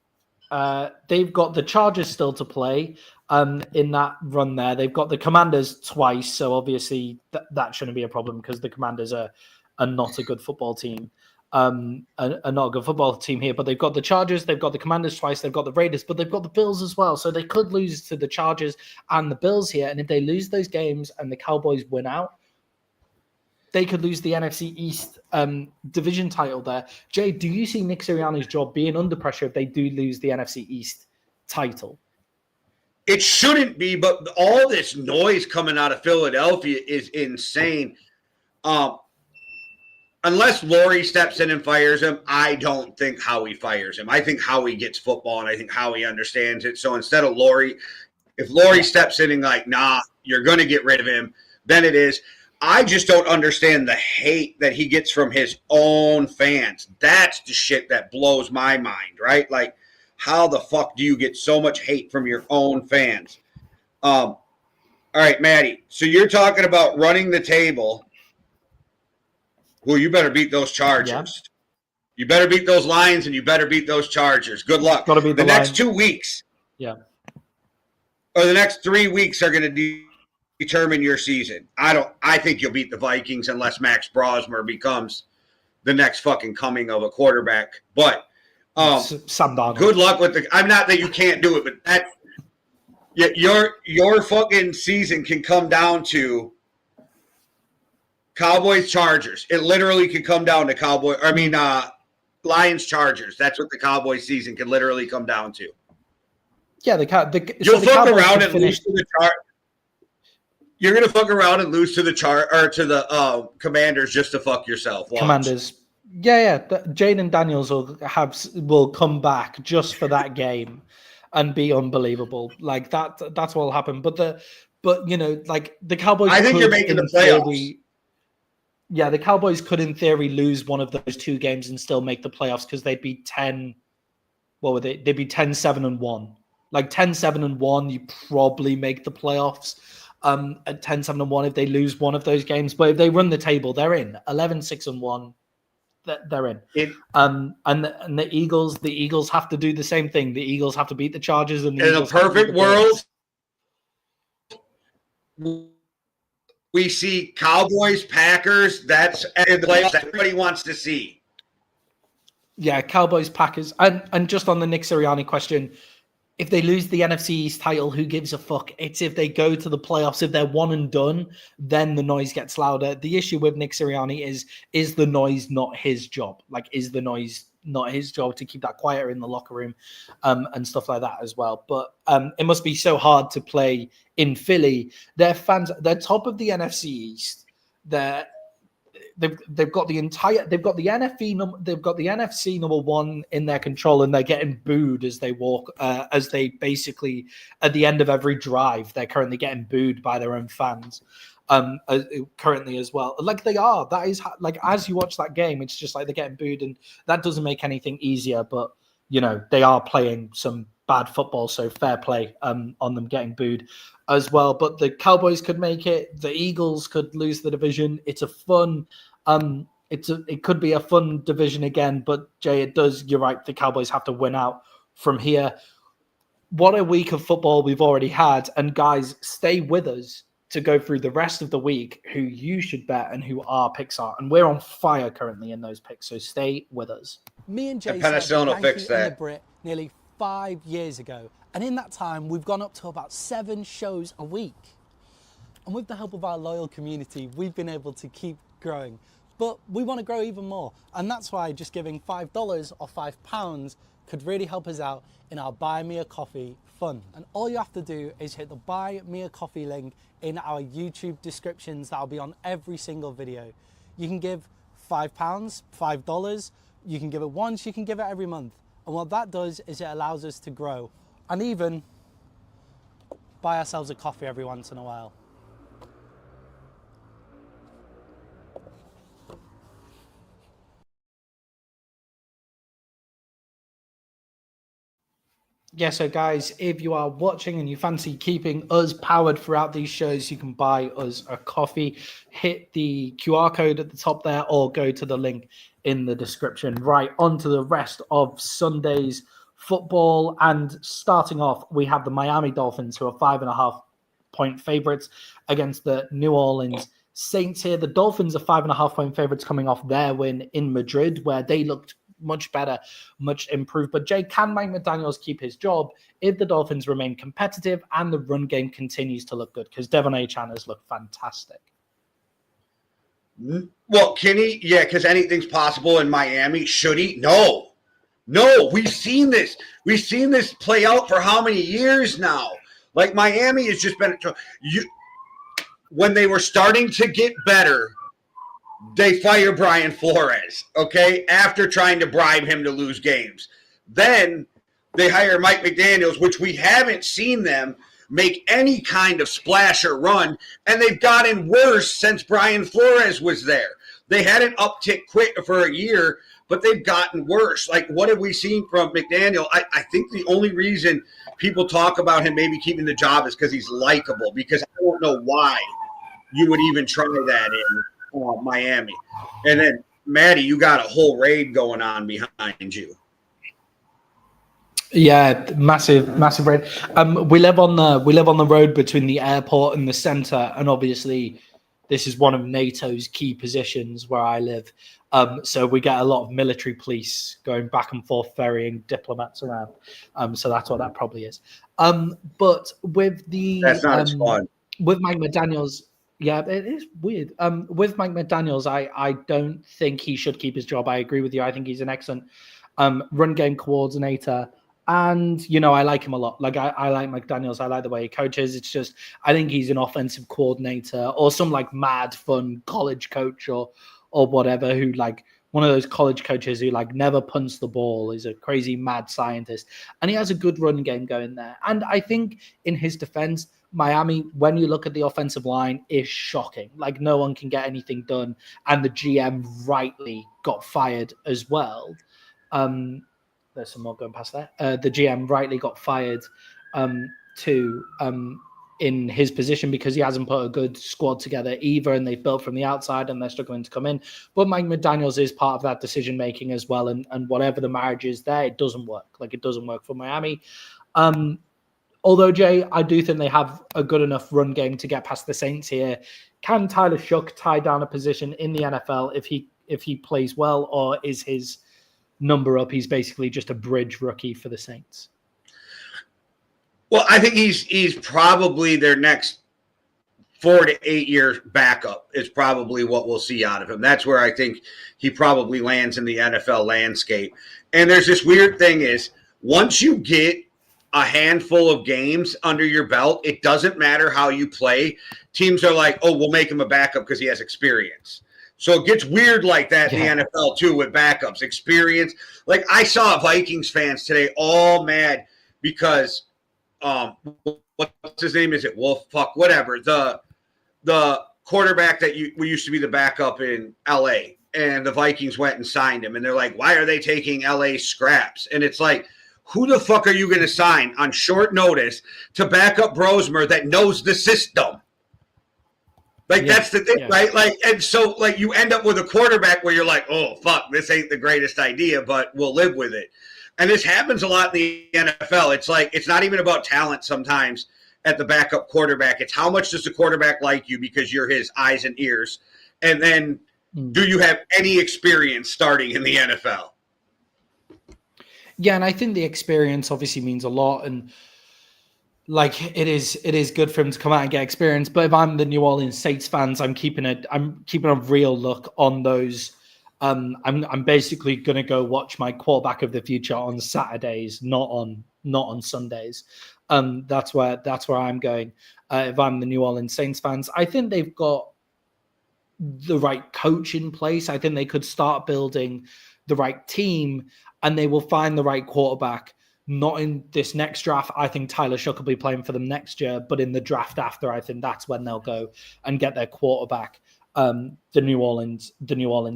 Chargers still to play in that run there. They've got the Commanders twice, so obviously that shouldn't be a problem because the Commanders are not a good football team. Are not a good football team here, but they've got the Chargers, they've got the Commanders twice, they've got the Raiders, but they've got the Bills as well. So they could lose to the Chargers and the Bills here. And if they lose those games and the Cowboys win out, they could lose the NFC East division title there. Jay, do you see Nick Sirianni's job being under pressure if they do lose the NFC East title? It shouldn't be, but all this noise coming out of Philadelphia is insane. Unless Laurie steps in and fires him, I don't think Howie fires him. I think Howie gets football, and I think Howie understands it. So instead of Laurie, if Laurie steps in and like, nah, you're going to get rid of him, then it is. I just don't understand the hate that he gets from his own fans. That's the shit that blows my mind, right? Like, how the fuck do you get so much hate from your own fans? All right, Maddie. So you're talking about running the table. Well, you better beat those Chargers. Yeah. You better beat those Lions, and you better beat those Chargers. Good luck. Gotta beat the next 2 weeks. Yeah. Or the next 3 weeks are going to determine your season. I think you'll beat the Vikings unless Max Brosmer becomes the next fucking coming of a quarterback. But Sam Darnold. Good luck with the. I'm not that you can't do it, but that your fucking season can come down to Cowboys Chargers. It literally could come down to Lions Chargers. That's what the Cowboys season can literally come down to. Yeah, you'll fuck around and lose to the Chargers. You're gonna fuck around and lose to the Commanders just to fuck yourself. Watch. Commanders. Yeah. Jaden Daniels will come back just for that game and be unbelievable. Like that's what will happen. But the Cowboys. I think you're making the playoffs. The Cowboys could, in theory, lose one of those 2 games and still make the playoffs because they'd be 10. What were they? They'd be 10-7-1. Like 10-7-1, you probably make the playoffs. At 10-7-1 if they lose one of those games, but if they run the table, they're in 11-6-1. They're in. And the Eagles have to do the same thing. The Eagles have to beat the Chargers. And in a perfect world, we see Cowboys, Packers. That's in the playoffs everybody wants to see. Yeah, Cowboys, Packers, and just on the Nick Sirianni question. If they lose the NFC East title, who gives a fuck? It's if they go to the playoffs, if they're one and done, then the noise gets louder. The issue with Nick Sirianni is the noise not his job? Like, is the noise not his job to keep that quieter in the locker room and stuff like that as well? But it must be so hard to play in Philly. Their fans, they're top of the NFC East. they've got the NFC number one in their control, and they're getting booed as they walk, as they basically at the end of every drive, they're currently getting booed by their own fans. Currently as well, like they are. That is like as you watch that game, it's just like they're getting booed, and that doesn't make anything easier. But they are playing some bad football, so fair play on them getting booed as well. But the Cowboys could make it. The Eagles could lose the division. It's a fun. It could be a fun division again. But Jay, you're right. The Cowboys have to win out from here. What a week of football we've already had, and guys, stay with us to go through the rest of the week, who you should bet and who our picks are. And we're on fire currently in those picks, so stay with us. Me and Jay penicillin will fix that. in the Brit nearly 5 years ago. And in that time, we've gone up to about 7 shows a week. And with the help of our loyal community, we've been able to keep growing. But we want to grow even more. And that's why just giving $5 or £5 could really help us out in our Buy Me a Coffee fund. And all you have to do is hit the Buy Me a Coffee link in our YouTube descriptions. That'll be on every single video. You can give £5, $5. You can give it once, you can give it every month. And what that does is it allows us to grow and even buy ourselves a coffee every once in a while. Yeah, so guys, if you are watching and you fancy keeping us powered throughout these shows, you can buy us a coffee. Hit the QR code at the top there or go to the link in the description. Right, on to the rest of Sunday's football. And starting off, we have the Miami Dolphins, who are 5.5-point favorites against the New Orleans Saints here. The Dolphins are 5.5-point favorites coming off their win in Madrid, where they looked much better, much improved. But Jay, can Mike McDaniels keep his job if the Dolphins remain competitive and the run game continues to look good? Because Devon Achane has looked fantastic. Well, can he? Yeah, because anything's possible in Miami. Should he? No. We've seen this. We've seen this play out for how many years now? Like Miami has just been when they were starting to get better, they fire Brian Flores, okay, after trying to bribe him to lose games. Then they hire Mike McDaniels, which we haven't seen them make any kind of splash or run, and they've gotten worse since Brian Flores was there. They had an uptick quick for a year, but they've gotten worse. Like, what have we seen from McDaniel? I think the only reason people talk about him maybe keeping the job is because he's likable, because I don't know why you would even try that in Miami. And then Maddie, you got a whole raid going on behind you. Yeah, massive raid. We live on the road between the airport and the center, and obviously this is one of NATO's key positions where I live. So we get a lot of military police going back and forth ferrying diplomats around. So that's what that probably is. But with that's not as fun. With Mike McDaniels. Yeah, it is weird. With Mike McDaniels, I don't think he should keep his job. I agree with you. I think he's an excellent run game coordinator. And, I like him a lot. Like, I like McDaniels. I like the way he coaches. It's just, I think he's an offensive coordinator or some, like, mad, fun college coach or whatever who, like, one of those college coaches who, like, never punts the ball, is a crazy, mad scientist. And he has a good run game going there. And I think in his defense, Miami, when you look at the offensive line, is shocking. Like, no one can get anything done. And the GM rightly got fired as well. There's some more going past there. The GM rightly got fired in his position because he hasn't put a good squad together either, and they've built from the outside and they're struggling to come in. But Mike McDaniels is part of that decision-making as well, and whatever the marriage is there, it doesn't work. Like, it doesn't work for Miami. Although, Jay, I do think they have a good enough run game to get past the Saints here. Can Tyler Shough tie down a position in the NFL if he plays well, or is his number up? He's basically just a bridge rookie for the Saints. Well, I think he's probably their next 4 to 8 year backup is probably what we'll see out of him. That's where I think he probably lands in the NFL landscape. And there's this weird thing is once you get a handful of games under your belt, it doesn't matter how you play. Teams are like, oh, we'll make him a backup because he has experience. So it gets weird like that in the NFL too with backups, experience. Like I saw Vikings fans today all mad because what's his name? Is it Wolf? Fuck, whatever. The quarterback that we used to be the backup in LA, and the Vikings went and signed him, and they're like, why are they taking LA scraps? And it's like, who the fuck are you going to sign on short notice to back up Brosmer that knows the system? Like, that's the thing, right? Like, and so, like, you end up with a quarterback where you're like, oh, fuck, this ain't the greatest idea, but we'll live with it. And this happens a lot in the NFL. It's like, it's not even about talent sometimes at the backup quarterback. It's how much does the quarterback like you because you're his eyes and ears? And then do you have any experience starting in the NFL? Yeah, and I think the experience obviously means a lot. And like it is good for him to come out and get experience. But if I'm the New Orleans Saints fans, I'm keeping a real look on those. I'm basically gonna go watch my quarterback of the future on Saturdays, not on Sundays. That's where I'm going. If I'm the New Orleans Saints fans, I think they've got the right coach in place. I think they could start building the right team, and they will find the right quarterback. Not in this next draft. I think Tyler Shough will be playing for them next year, but in the draft after, I think that's when they'll go and get their quarterback. The New Orleans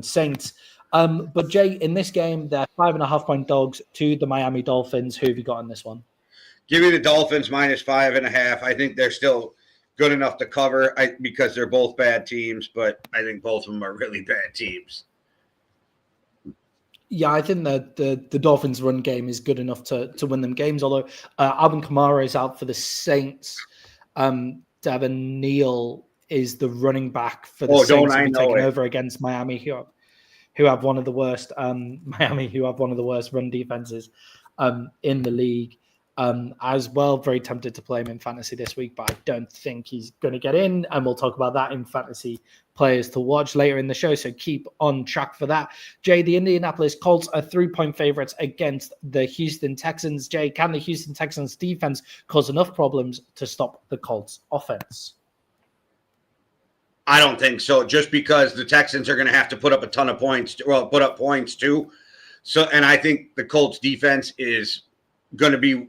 Saints. But Jay, in this game, they're 5.5-point dogs to the Miami Dolphins. Who have you got in this one? Give me the Dolphins -5.5. I think they're still good enough to cover because they're both bad teams, but I think both of them are really bad teams. Yeah, I think that the Dolphins' run game is good enough to win them games. Although Alvin Kamara is out for the Saints, Devin Neal is the running back for the Saints, who taking over against Miami, who have one of the worst run defenses in the league. As well, very tempted to play him in fantasy this week, but I don't think he's going to get in. And we'll talk about that in fantasy players to watch later in the show. So keep on track for that. Jay, the Indianapolis Colts are 3-point favorites against the Houston Texans. Jay, can the Houston Texans defense cause enough problems to stop the Colts offense? I don't think so, just because the Texans are going to have to put up a ton of points. Put up points too. So, and I think the Colts defense is going to be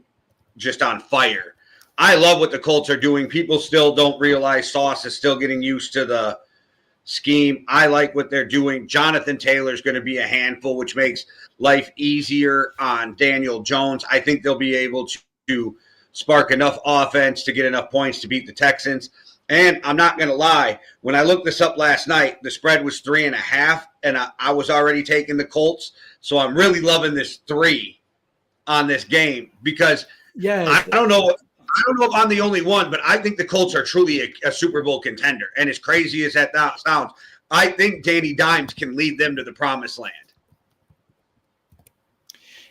just on fire. I love what the Colts are doing. People still don't realize Sauce is still getting used to the scheme. I like what they're doing. Jonathan Taylor is going to be a handful, which makes life easier on Daniel Jones. I think they'll be able to spark enough offense to get enough points to beat the Texans. And I'm not going to lie, when I looked this up last night, the spread was 3.5, and I was already taking the Colts. So I'm really loving this 3 on this game because I don't know if I'm the only one, but I think the Colts are truly a Super Bowl contender. And as crazy as that sounds, I think Danny Dimes can lead them to the promised land.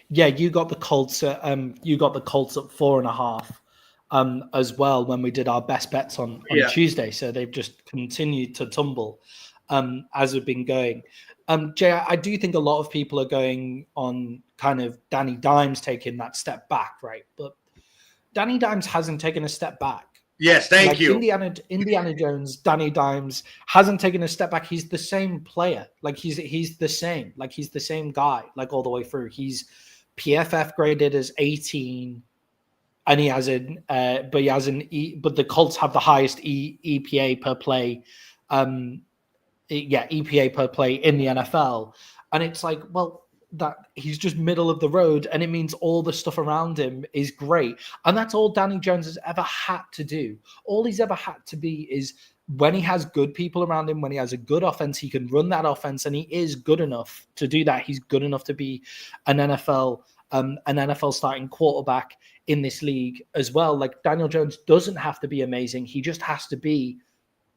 Yeah, you got the Colts at 4.5 as well when we did our best bets on Tuesday. So they've just continued to tumble as we've been going. Jay, I do think a lot of people are going on kind of Danny Dimes taking that step back, right? But Danny Dimes hasn't taken a step back. Yes, thank you. Indiana Jones, Danny Dimes hasn't taken a step back. He's the same player. Like he's the same. Like he's the same guy. Like all the way through. He's PFF graded as 18, and he has but the Colts have the highest EPA per play. EPA per play in the NFL. And it's like, well, that he's just middle of the road, and it means all the stuff around him is great. And that's all Danny Jones has ever had to do. All he's ever had to be is when he has good people around him, when he has a good offense, he can run that offense, and he is good enough to do that. He's good enough to be an NFL starting quarterback in this league as well. Like Daniel Jones doesn't have to be amazing. He just has to be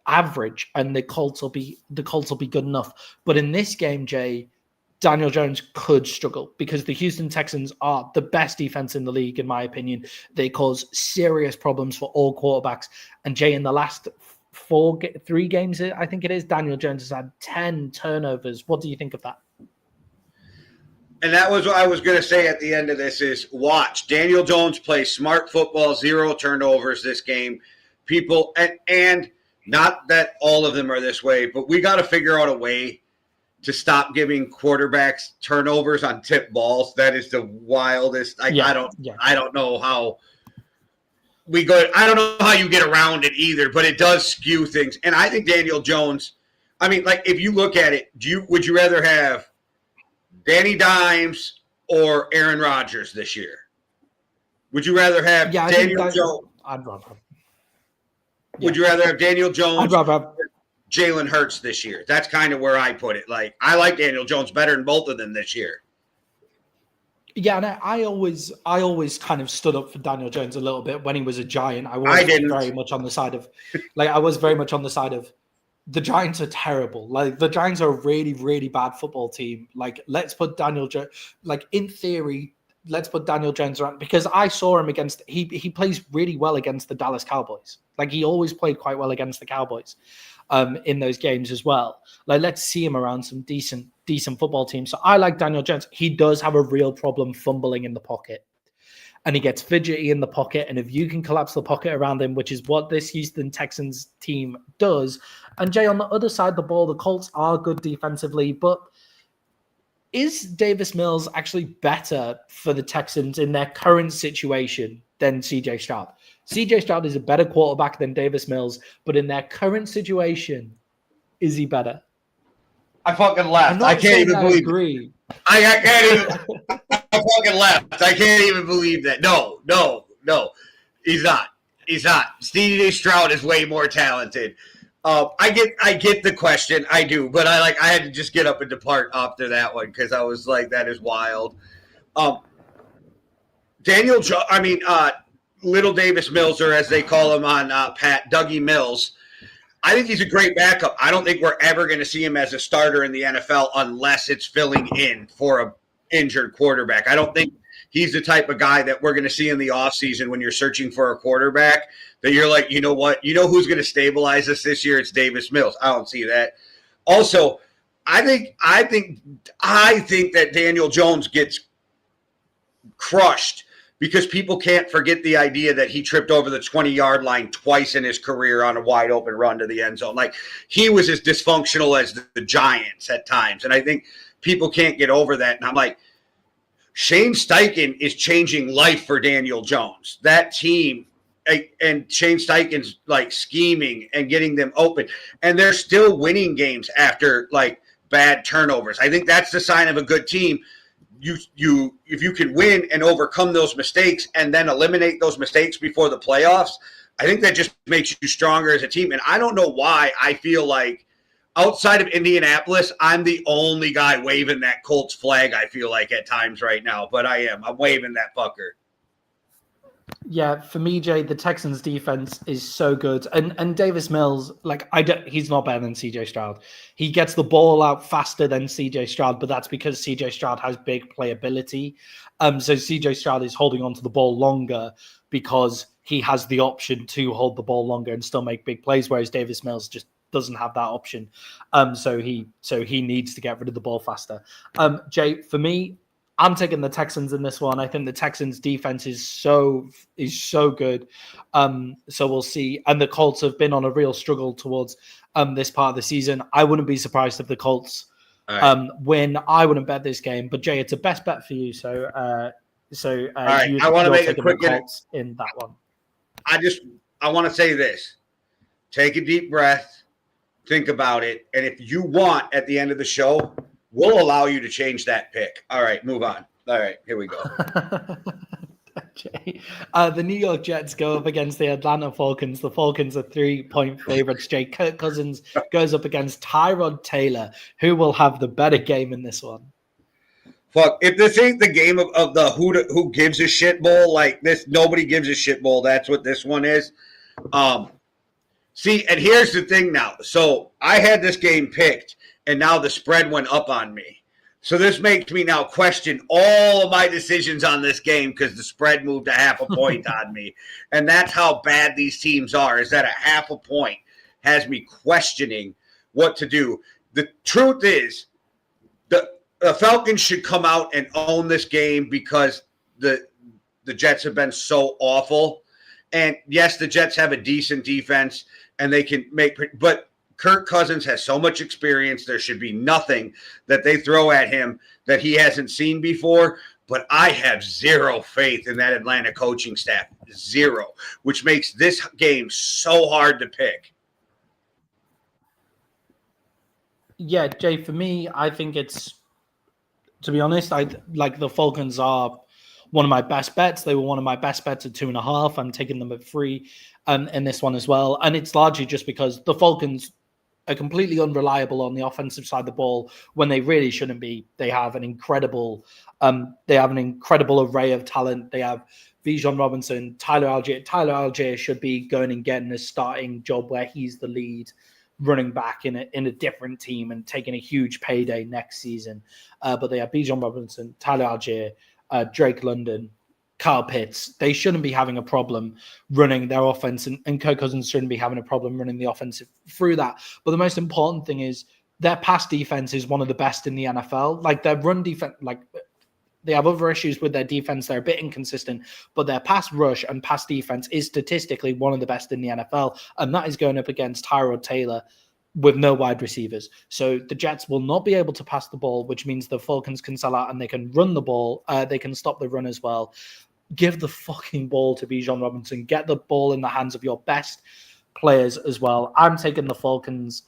average, and the Colts will be good enough. But in this game, Jay, Daniel Jones could struggle because the Houston Texans are the best defense in the league, in my opinion. They cause serious problems for all quarterbacks. And Jay, in the last 3 games, I think it is, Daniel Jones has had 10 turnovers. What do you think of that? And that was what I was going to say at the end of this is watch. Daniel Jones play smart football, 0 turnovers this game. People, and Not that all of them are this way, but we got to figure out a way to stop giving quarterbacks turnovers on tip balls. That is the wildest. I don't know how we go. I don't know how you get around it either, but it does skew things. And I think Daniel Jones, I mean, like if you look at it, would you rather have Danny Dimes or Aaron Rodgers this year? Would you rather have Daniel Jones? I'd rather. Would you rather have Daniel Jones? I'd rather have Jalen Hurts this year. That's kind of where I put it. Like, I like Daniel Jones better than both of them this year. Yeah, and I always kind of stood up for Daniel Jones a little bit when he was a Giant. I was very much on the side of, the Giants are terrible. Like, the Giants are a really, really bad football team. Like, let's put Daniel Jones, like, in theory, let's put Daniel Jones around, because I saw him against, he plays really well against the Dallas Cowboys. Like, he always played quite well against the Cowboys in those games as well. Like, let's see him around some decent football teams. So I like Daniel Jones. He does have a real problem fumbling in the pocket, and he gets fidgety in the pocket. And if you can collapse the pocket around him, which is what this Houston Texans team does. And Jay, on the other side of the ball, the Colts are good defensively, but is Davis Mills actually better for the Texans in their current situation than CJ Stroud? CJ Stroud is a better quarterback than Davis Mills, but in their current situation, is he better? I fucking laughed. I can't even believe it. I can't even. I fucking laughed. I can't even believe that. No. He's not. CJ Stroud is way more talented. I get the question. I do, but I had to just get up and depart after that one because I was like, that is wild. Little Davis Mills, or as they call him on Pat, Dougie Mills. I think he's a great backup. I don't think we're ever going to see him as a starter in the NFL unless it's filling in for an injured quarterback. I don't think he's the type of guy that we're going to see in the offseason when you're searching for a quarterback that you're like, you know what? You know who's going to stabilize us this year? It's Davis Mills. I don't see that. Also, I think that Daniel Jones gets crushed because people can't forget the idea that he tripped over the 20-yard line twice in his career on a wide open run to the end zone. Like, he was as dysfunctional as the Giants at times. And I think people can't get over that. And I'm like, Shane Steichen is changing life for Daniel Jones. That team, and Shane Steichen's like scheming and getting them open. And they're still winning games after like bad turnovers. I think that's the sign of a good team. If you can win and overcome those mistakes and then eliminate those mistakes before the playoffs, I think that just makes you stronger as a team. And I don't know why I feel like outside of Indianapolis, I'm the only guy waving that Colts flag, I feel like, at times right now. But I'm waving that fucker. Yeah, for me, Jay, the Texans' defense is so good, and Davis Mills, he's not better than CJ Stroud. He gets the ball out faster than CJ Stroud, but that's because CJ Stroud has big playability. So CJ Stroud is holding onto the ball longer because he has the option to hold the ball longer and still make big plays, whereas Davis Mills just doesn't have that option. So he needs to get rid of the ball faster. Jay, for me, I'm taking the Texans in this one. I think the Texans defense is so good. So we'll see. And the Colts have been on a real struggle towards this part of the season. I wouldn't be surprised if the Colts win. I wouldn't bet this game, but Jay, it's a best bet for you. So all right. I want to make a quick Colts in that one. I want to say this. Take a deep breath, think about it, and if you want at the end of the show, we'll allow you to change that pick. All right, move on. All right, here we go. Jay, the New York Jets go up against the Atlanta Falcons. The Falcons are 3-point favorites. Jay, Kirk Cousins goes up against Tyrod Taylor. Who will have the better game in this one? Fuck, if this ain't the game of the who gives a shit bowl, like this, nobody gives a shit bowl. That's what this one is. See, and here's the thing now. So I had this game picked, and now the spread went up on me. So this makes me now question all of my decisions on this game because the spread moved a half a point on me. And that's how bad these teams are, is that a half a point has me questioning what to do. The truth is, the Falcons should come out and own this game because the Jets have been so awful. And yes, the Jets have a decent defense and they can make – but Kirk Cousins has so much experience. There should be nothing that they throw at him that he hasn't seen before. But I have zero faith in that Atlanta coaching staff, zero, which makes this game so hard to pick. Yeah, Jay, for me, I think it's, to be honest, the Falcons are one of my best bets. They were one of my best bets at 2.5. I'm taking them at 3 in this one as well. And it's largely just because the Falcons are completely unreliable on the offensive side of the ball when they really shouldn't be. They have an incredible array of talent. They have Bijan Robinson, Tyler Algier. Tyler Algier should be going and getting a starting job where he's the lead running back in a different team and taking a huge payday next season. But they have Bijan Robinson, Tyler Algier, Drake London, Kyle Pitts. They shouldn't be having a problem running their offense, and Kirk Cousins shouldn't be having a problem running the offense through that. But the most important thing is their pass defense is one of the best in the NFL. Like their run defense, they have other issues with their defense. They're a bit inconsistent, but their pass rush and pass defense is statistically one of the best in the NFL. And that is going up against Tyrod Taylor with no wide receivers. So the Jets will not be able to pass the ball, which means the Falcons can sell out and they can run the ball. They can stop the run as well. Give the fucking ball to Bijan Robinson. Get the ball in the hands of your best players as well. I'm taking the Falcons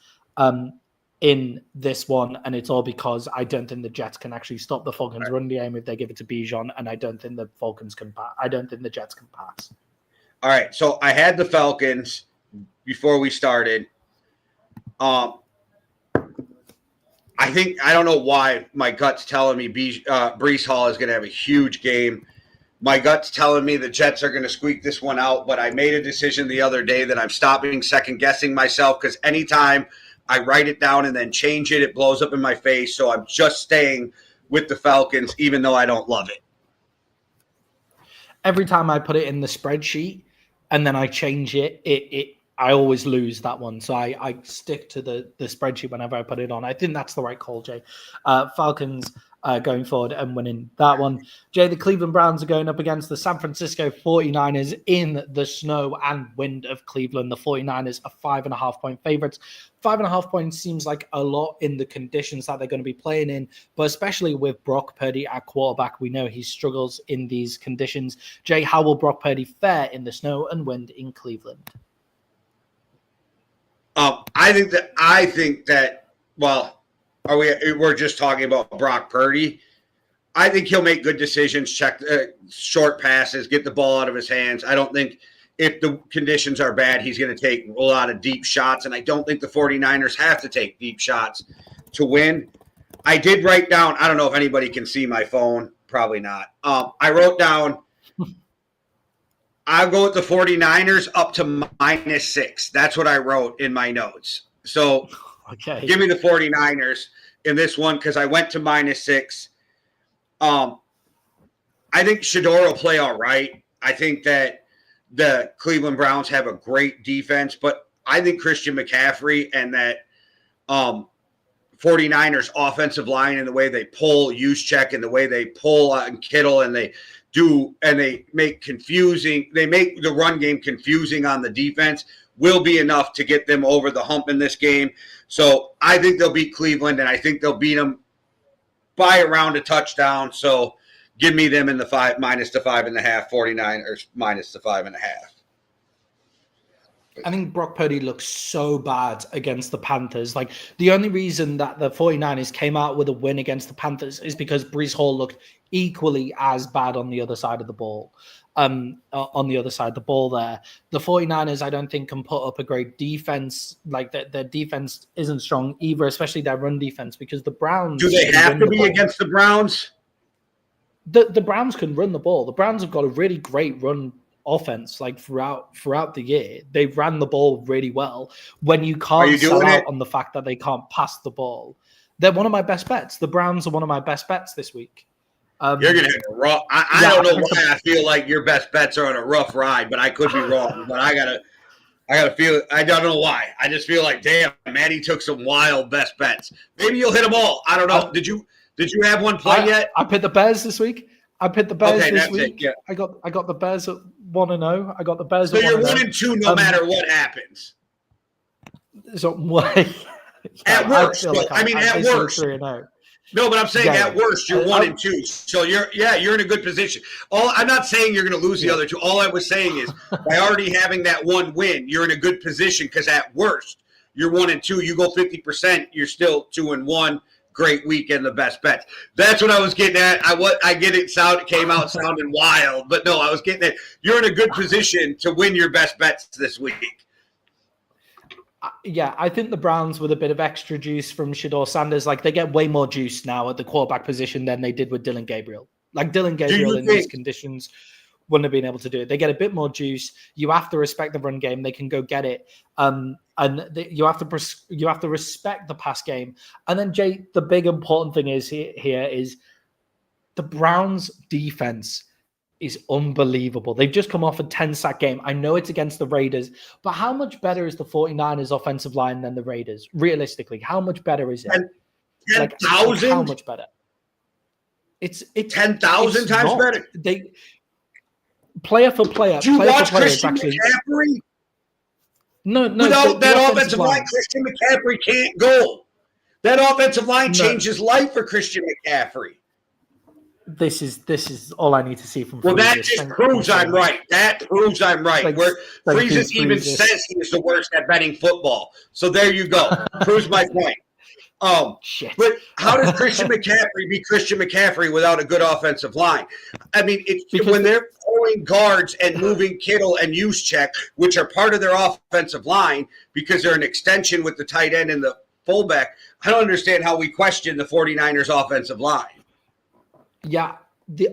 in this one, and it's all because I don't think the Jets can actually stop the Falcons' run game if they give it to Bijan, and I don't think the Falcons can pass. I don't think the Jets can pass. All right, so I had the Falcons before we started. I don't know why my gut's telling me Breece Hall is going to have a huge game. My gut's telling me the Jets are going to squeak this one out, but I made a decision the other day that I'm stopping second-guessing myself because anytime I write it down and then change it, it blows up in my face. So I'm just staying with the Falcons, even though I don't love it. Every time I put it in the spreadsheet and then I change it, I always lose that one. So I stick to the spreadsheet whenever I put it on. I think that's the right call, Jay. Falcons going forward and winning that one. Jay, the Cleveland Browns are going up against the San Francisco 49ers in the snow and wind of Cleveland. The 49ers are 5.5-point favorites. 5.5 points seems like a lot in the conditions that they're going to be playing in, but especially with Brock Purdy at quarterback, we know he struggles in these conditions. Jay, how will Brock Purdy fare in the snow and wind in Cleveland? I think that we're just talking about Brock Purdy. I think he'll make good decisions, check short passes, get the ball out of his hands. I don't think if the conditions are bad, he's going to take a lot of deep shots, and I don't think the 49ers have to take deep shots to win. I did write down, I don't know if anybody can see my phone, probably not. I wrote down, I'll go with the 49ers up to -6. That's what I wrote in my notes. So okay, give me the 49ers in this one because I went to -6. I think Shedeur will play all right. I think that the Cleveland Browns have a great defense, but I think Christian McCaffrey and that 49ers offensive line and the way they pull Juszczyk and the way they pull on Kittle and they make the run game confusing on the defense will be enough to get them over the hump in this game. So I think they'll beat Cleveland, and I think they'll beat them by around a touchdown. So give me them in the -5.5, 49ers -5.5. I think Brock Purdy looks so bad against the Panthers. Like, the only reason that the 49ers came out with a win against the Panthers is because Breece Hall looked equally as bad on the other side of the ball. On the other side of the ball there. The 49ers, I don't think, can put up a great defense. Like, their defense isn't strong either, especially their run defense, because the Browns... Do they have to be against the Browns? The Browns can run the ball. The Browns have got a really great run offense, like throughout the year. They ran the ball really well. When you can't sell out on the fact that they can't pass the ball, they're one of my best bets. The Browns are one of my best bets this week. You're going to have a rough... I don't know why I feel like your best bets are on a rough ride, but I could be wrong. But I gotta feel... I don't know why. I just feel like, damn, Maddie took some wild best bets. Maybe you'll hit them all. I don't know. Did you have one play yet? I picked the Bears this week. I picked the Bears this week. Yeah. I got the Bears 1-0. I got the Bears. So you're 1-2 no matter what happens. So what? At worst, at worst. 3-0. No, but I'm saying at worst you're 1-2. So you're in a good position. I'm not saying you're going to lose the other two. All I was saying is by already having that one win, you're in a good position because at worst you're 1-2. You go 50%, you're still 2-1. Great weekend, the best bets. That's what I was getting at. I get it. Came out sounding wild, but no, I was getting at you're in a good position to win your best bets this week. Yeah, I think the Browns with a bit of extra juice from Shedeur Sanders, like they get way more juice now at the quarterback position than they did with Dylan Gabriel. Like Dylan Gabriel in these conditions wouldn't have been able to do it. They get a bit more juice. You have to respect the run game. They can go get it. You have to respect the pass game. And then Jay, the big important thing is here is the Browns defense is unbelievable. They've just come off a 10-sack game. I know it's against the Raiders, but how much better is the 49ers offensive line than the Raiders? Realistically, how much better is it? 10,000? How much better? It's 10,000 times better. They player for player. Do you player watch for player, Christian McCaffrey? No. Without that offensive line, Christian McCaffrey can't go. That offensive line changed life for Christian McCaffrey. This is all I need to see from. Well, that just proves I'm right. That proves I'm right. Where Freezes even says he is the worst at betting football. So there you go. Proves my point. Shit. But how does Christian McCaffrey be Christian McCaffrey without a good offensive line? I mean, when they're pulling guards and moving Kittle and Juszczyk, which are part of their offensive line because they're an extension with the tight end and the fullback, I don't understand how we question the 49ers offensive line. Yeah,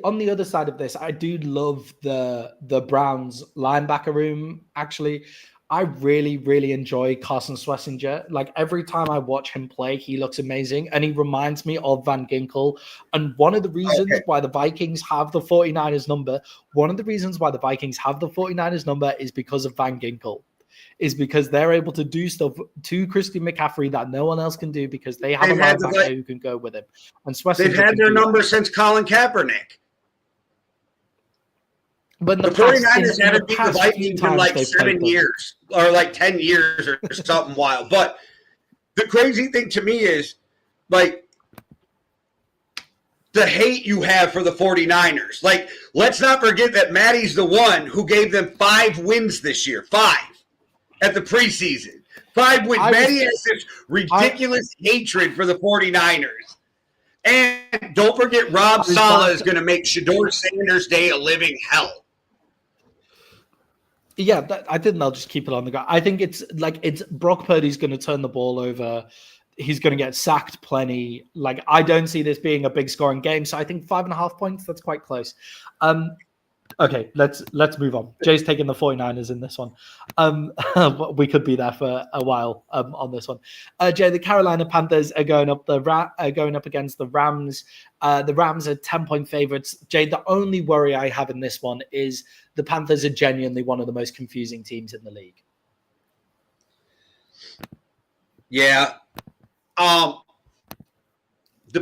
on the other side of this, I do love the Browns linebacker room. Actually, I really, really enjoy Carson Schlesinger. Like every time I watch him play, he looks amazing, and he reminds me of Van Ginkel. And one of the reasons why the Vikings have the 49ers number, is because of Van Ginkel. Is because they're able to do stuff to Christian McCaffrey that no one else can do because they have a linebacker who can go with him. And they've had their number since Colin Kaepernick. But the 49ers haven't beat the Vikings in like 7 years or like 10 years or something wild. But the crazy thing to me is like the hate you have for the 49ers. Like, let's not forget that Matty's the one who gave them 5 wins this year. 5. At the preseason. 5 wins. Matty has this ridiculous hatred for the 49ers. And don't forget, Rob Saleh is going to make Shedeur Sanders' day a living hell. Yeah, I think they'll just keep it on the ground. I think it's Brock Purdy's going to turn the ball over. He's going to get sacked plenty. Like, I don't see this being a big scoring game. So I think 5.5 points, that's quite close. Okay, let's move on. Jay's taking the 49ers in this one. We could be there for a while on this one. Jay, the Carolina Panthers are going up against the Rams. The Rams are 10-point favorites. Jay, the only worry I have in this one is the Panthers are genuinely one of the most confusing teams in the league. Yeah. The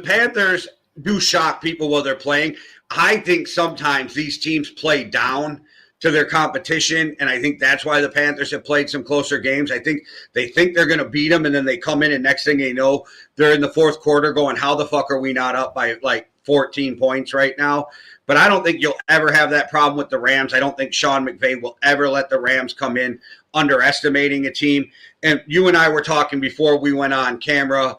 Panthers do shock people while they're playing. I think sometimes these teams play down to their competition, and I think that's why the Panthers have played some closer games. I think they think they're going to beat them, and then they come in, and next thing they know, they're in the fourth quarter going, how the fuck are we not up by like 14 points right now? But I don't think you'll ever have that problem with the Rams. I don't think Sean McVay will ever let the Rams come in underestimating a team. And you and I were talking before we went on camera,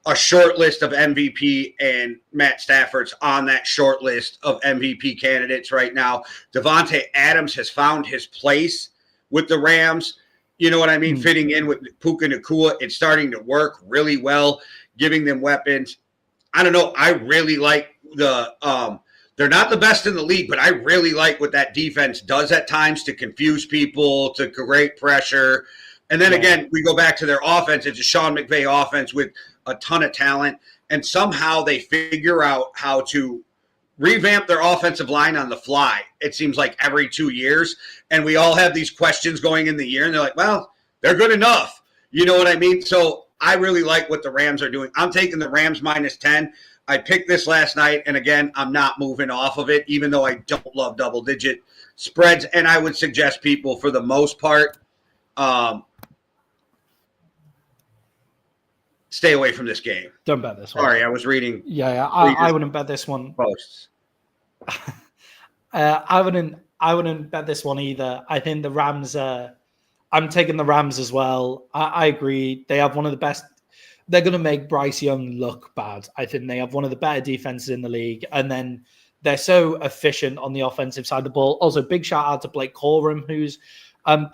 a short list of MVP, and Matt Stafford's on that short list of MVP candidates right now. Devontae Adams has found his place with the Rams. You know what I mean? Fitting in with Puka Nacua. It's starting to work really well, giving them weapons. I don't know. I really like they're not the best in the league, but I really like what that defense does at times to confuse people, to create pressure. And then again, we go back to their offense. It's a Sean McVay offense with a ton of talent, and somehow they figure out how to revamp their offensive line on the fly. It seems like every 2 years, and we all have these questions going in the year, and they're like, well, they're good enough. You know what I mean? So I really like what the Rams are doing. I'm taking the Rams -10. I picked this last night, and again, I'm not moving off of it, even though I don't love double-digit spreads, and I would suggest people, for the most part, stay away from this game. Don't bet this one. Sorry, I was reading. Yeah, I wouldn't bet this one. Posts. I wouldn't bet this one either. I think the Rams. I'm taking the Rams as well. I agree. They have one of the best. They're going to make Bryce Young look bad. I think they have one of the better defenses in the league, and then they're so efficient on the offensive side of the ball. Also, big shout out to Blake Corum, who's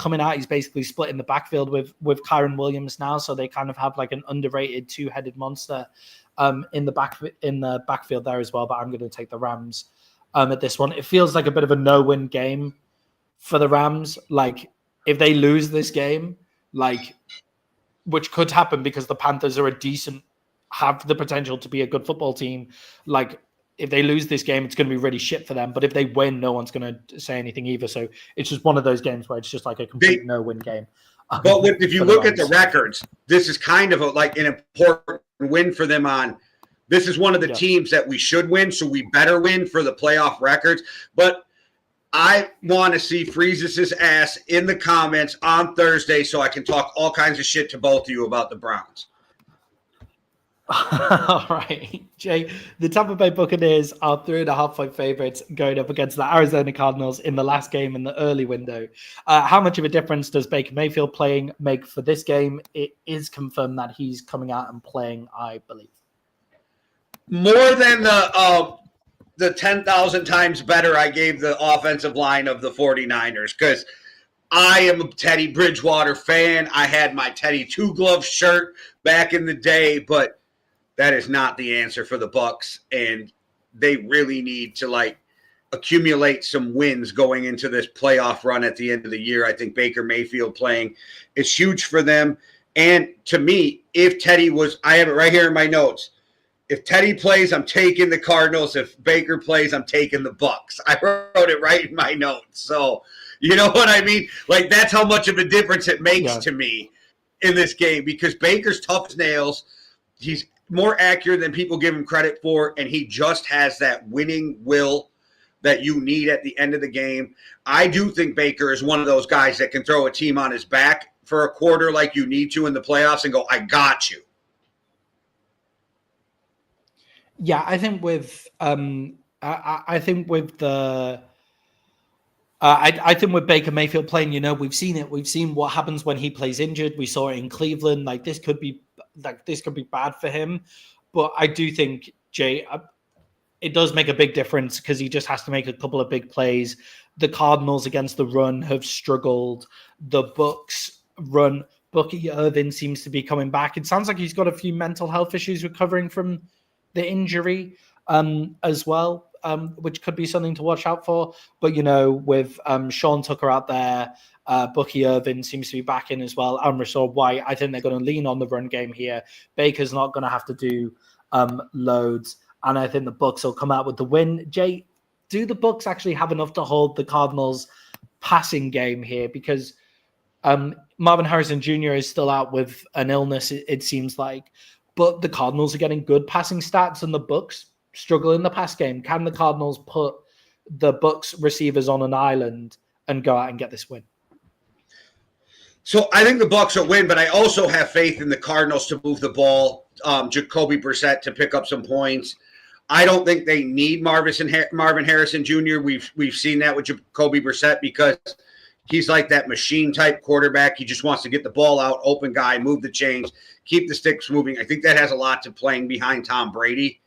coming out. He's basically splitting the backfield with Kyron Williams now, so they kind of have like an underrated two-headed monster in the backfield there as well. But I'm going to take the Rams at this one. It feels like a bit of a no-win game for the Rams. Like if they lose this game, like, which could happen because the Panthers are have the potential to be a good football team. Like if they lose this game, it's going to be really shit for them. But if they win, no one's going to say anything either. So it's just one of those games where it's just like a complete no-win game. But if you look at the records, this is kind of like an important win for them on. This is one of the teams that we should win, so we better win for the playoff records. But I want to see Freezes' ass in the comments on Thursday so I can talk all kinds of shit to both of you about the Browns. All right, Jay. The Tampa Bay Buccaneers are 3.5-point favorites going up against the Arizona Cardinals in the last game in the early window. How much of a difference does Baker Mayfield playing make for this game? It is confirmed that he's coming out and playing, I believe. More than the 10,000 times better I gave the offensive line of the 49ers, because I am a Teddy Bridgewater fan. I had my Teddy two-glove shirt back in the day, but that is not the answer for the Bucs, and they really need to accumulate some wins going into this playoff run at the end of the year. I think Baker Mayfield playing is huge for them. And to me, if Teddy was – I have it right here in my notes. If Teddy plays, I'm taking the Cardinals. If Baker plays, I'm taking the Bucs. I wrote it right in my notes. So, you know what I mean? Like, that's how much of a difference it makes to me in this game, because Baker's tough as nails. He's more accurate than people give him credit for, and he just has that winning will that you need at the end of the game. I do think Baker is one of those guys that can throw a team on his back for a quarter like you need to in the playoffs and go, I got you. Yeah, I think with I think with Baker Mayfield playing, we've seen it. We've seen what happens when he plays injured. We saw it in Cleveland. This could be bad for him. But I do think, Jay, it does make a big difference because he just has to make a couple of big plays. The Cardinals against the run have struggled. The Bucs run. Bucky Irvin seems to be coming back. It sounds like he's got a few mental health issues recovering from the injury as well, which could be something to watch out for. But, with Sean Tucker out there, Bucky Irvin seems to be back in as well, and Rachaad White, I think they're going to lean on the run game here. Baker's not going to have to do loads, and I think the Bucs will come out with the win. Jay, do the Bucs actually have enough to hold the Cardinals' passing game here? Because Marvin Harrison Jr. is still out with an illness, it seems like. But the Cardinals are getting good passing stats, and the Bucs struggle in the pass game. Can the Cardinals put the Bucs receivers on an island and go out and get this win? So I think the Bucs will win, but I also have faith in the Cardinals to move the ball. Jacoby Brissett to pick up some points. I don't think they need Marvin Harrison Jr. We've seen that with Jacoby Brissett because he's like that machine type quarterback. He just wants to get the ball out, open guy, move the chains, keep the sticks moving. I think that has a lot to playing behind Tom Brady,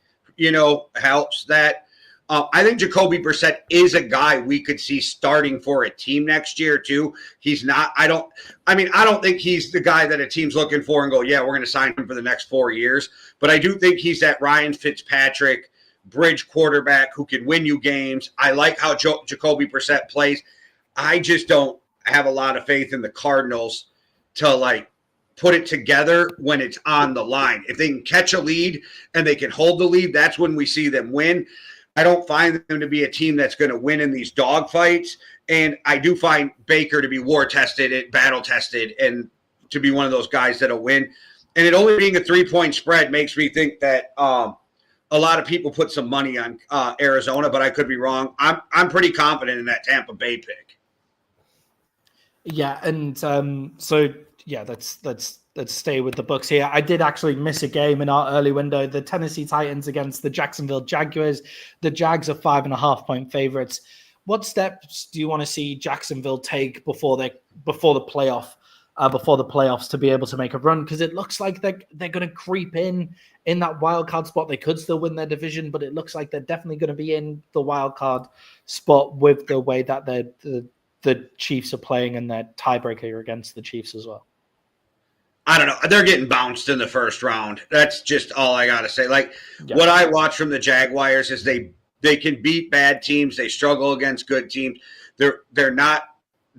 helps that. I think Jacoby Brissett is a guy we could see starting for a team next year too. He's not, I don't think he's the guy that a team's looking for and go, yeah, we're going to sign him for the next 4 years. But I do think he's that Ryan Fitzpatrick bridge quarterback who can win you games. I like how Jacoby Brissett plays. I just don't have a lot of faith in the Cardinals to put it together when it's on the line. If they can catch a lead and they can hold the lead, that's when we see them win. I don't find them to be a team that's going to win in these dogfights. And I do find Baker to be war-tested, battle-tested, and to be one of those guys that'll win. And it only being a 3-point spread makes me think that a a lot of people put some money on Arizona, but I could be wrong. I'm pretty confident in that Tampa Bay pick. Yeah, and let's stay with the Bucs here. I did actually miss a game in our early window. The Tennessee Titans against the Jacksonville Jaguars. The Jags are 5.5-point favorites. What steps do you want to see Jacksonville take before the playoffs to be able to make a run? Because it looks like they're going to creep in that wild card spot. They could still win their division, but it looks like they're definitely going to be in the wild card spot with the way that the Chiefs are playing and their tiebreaker against the Chiefs as well. I don't know. They're getting bounced in the first round. That's just all I got to say. What I watch from the Jaguars is they can beat bad teams. They struggle against good teams. They're not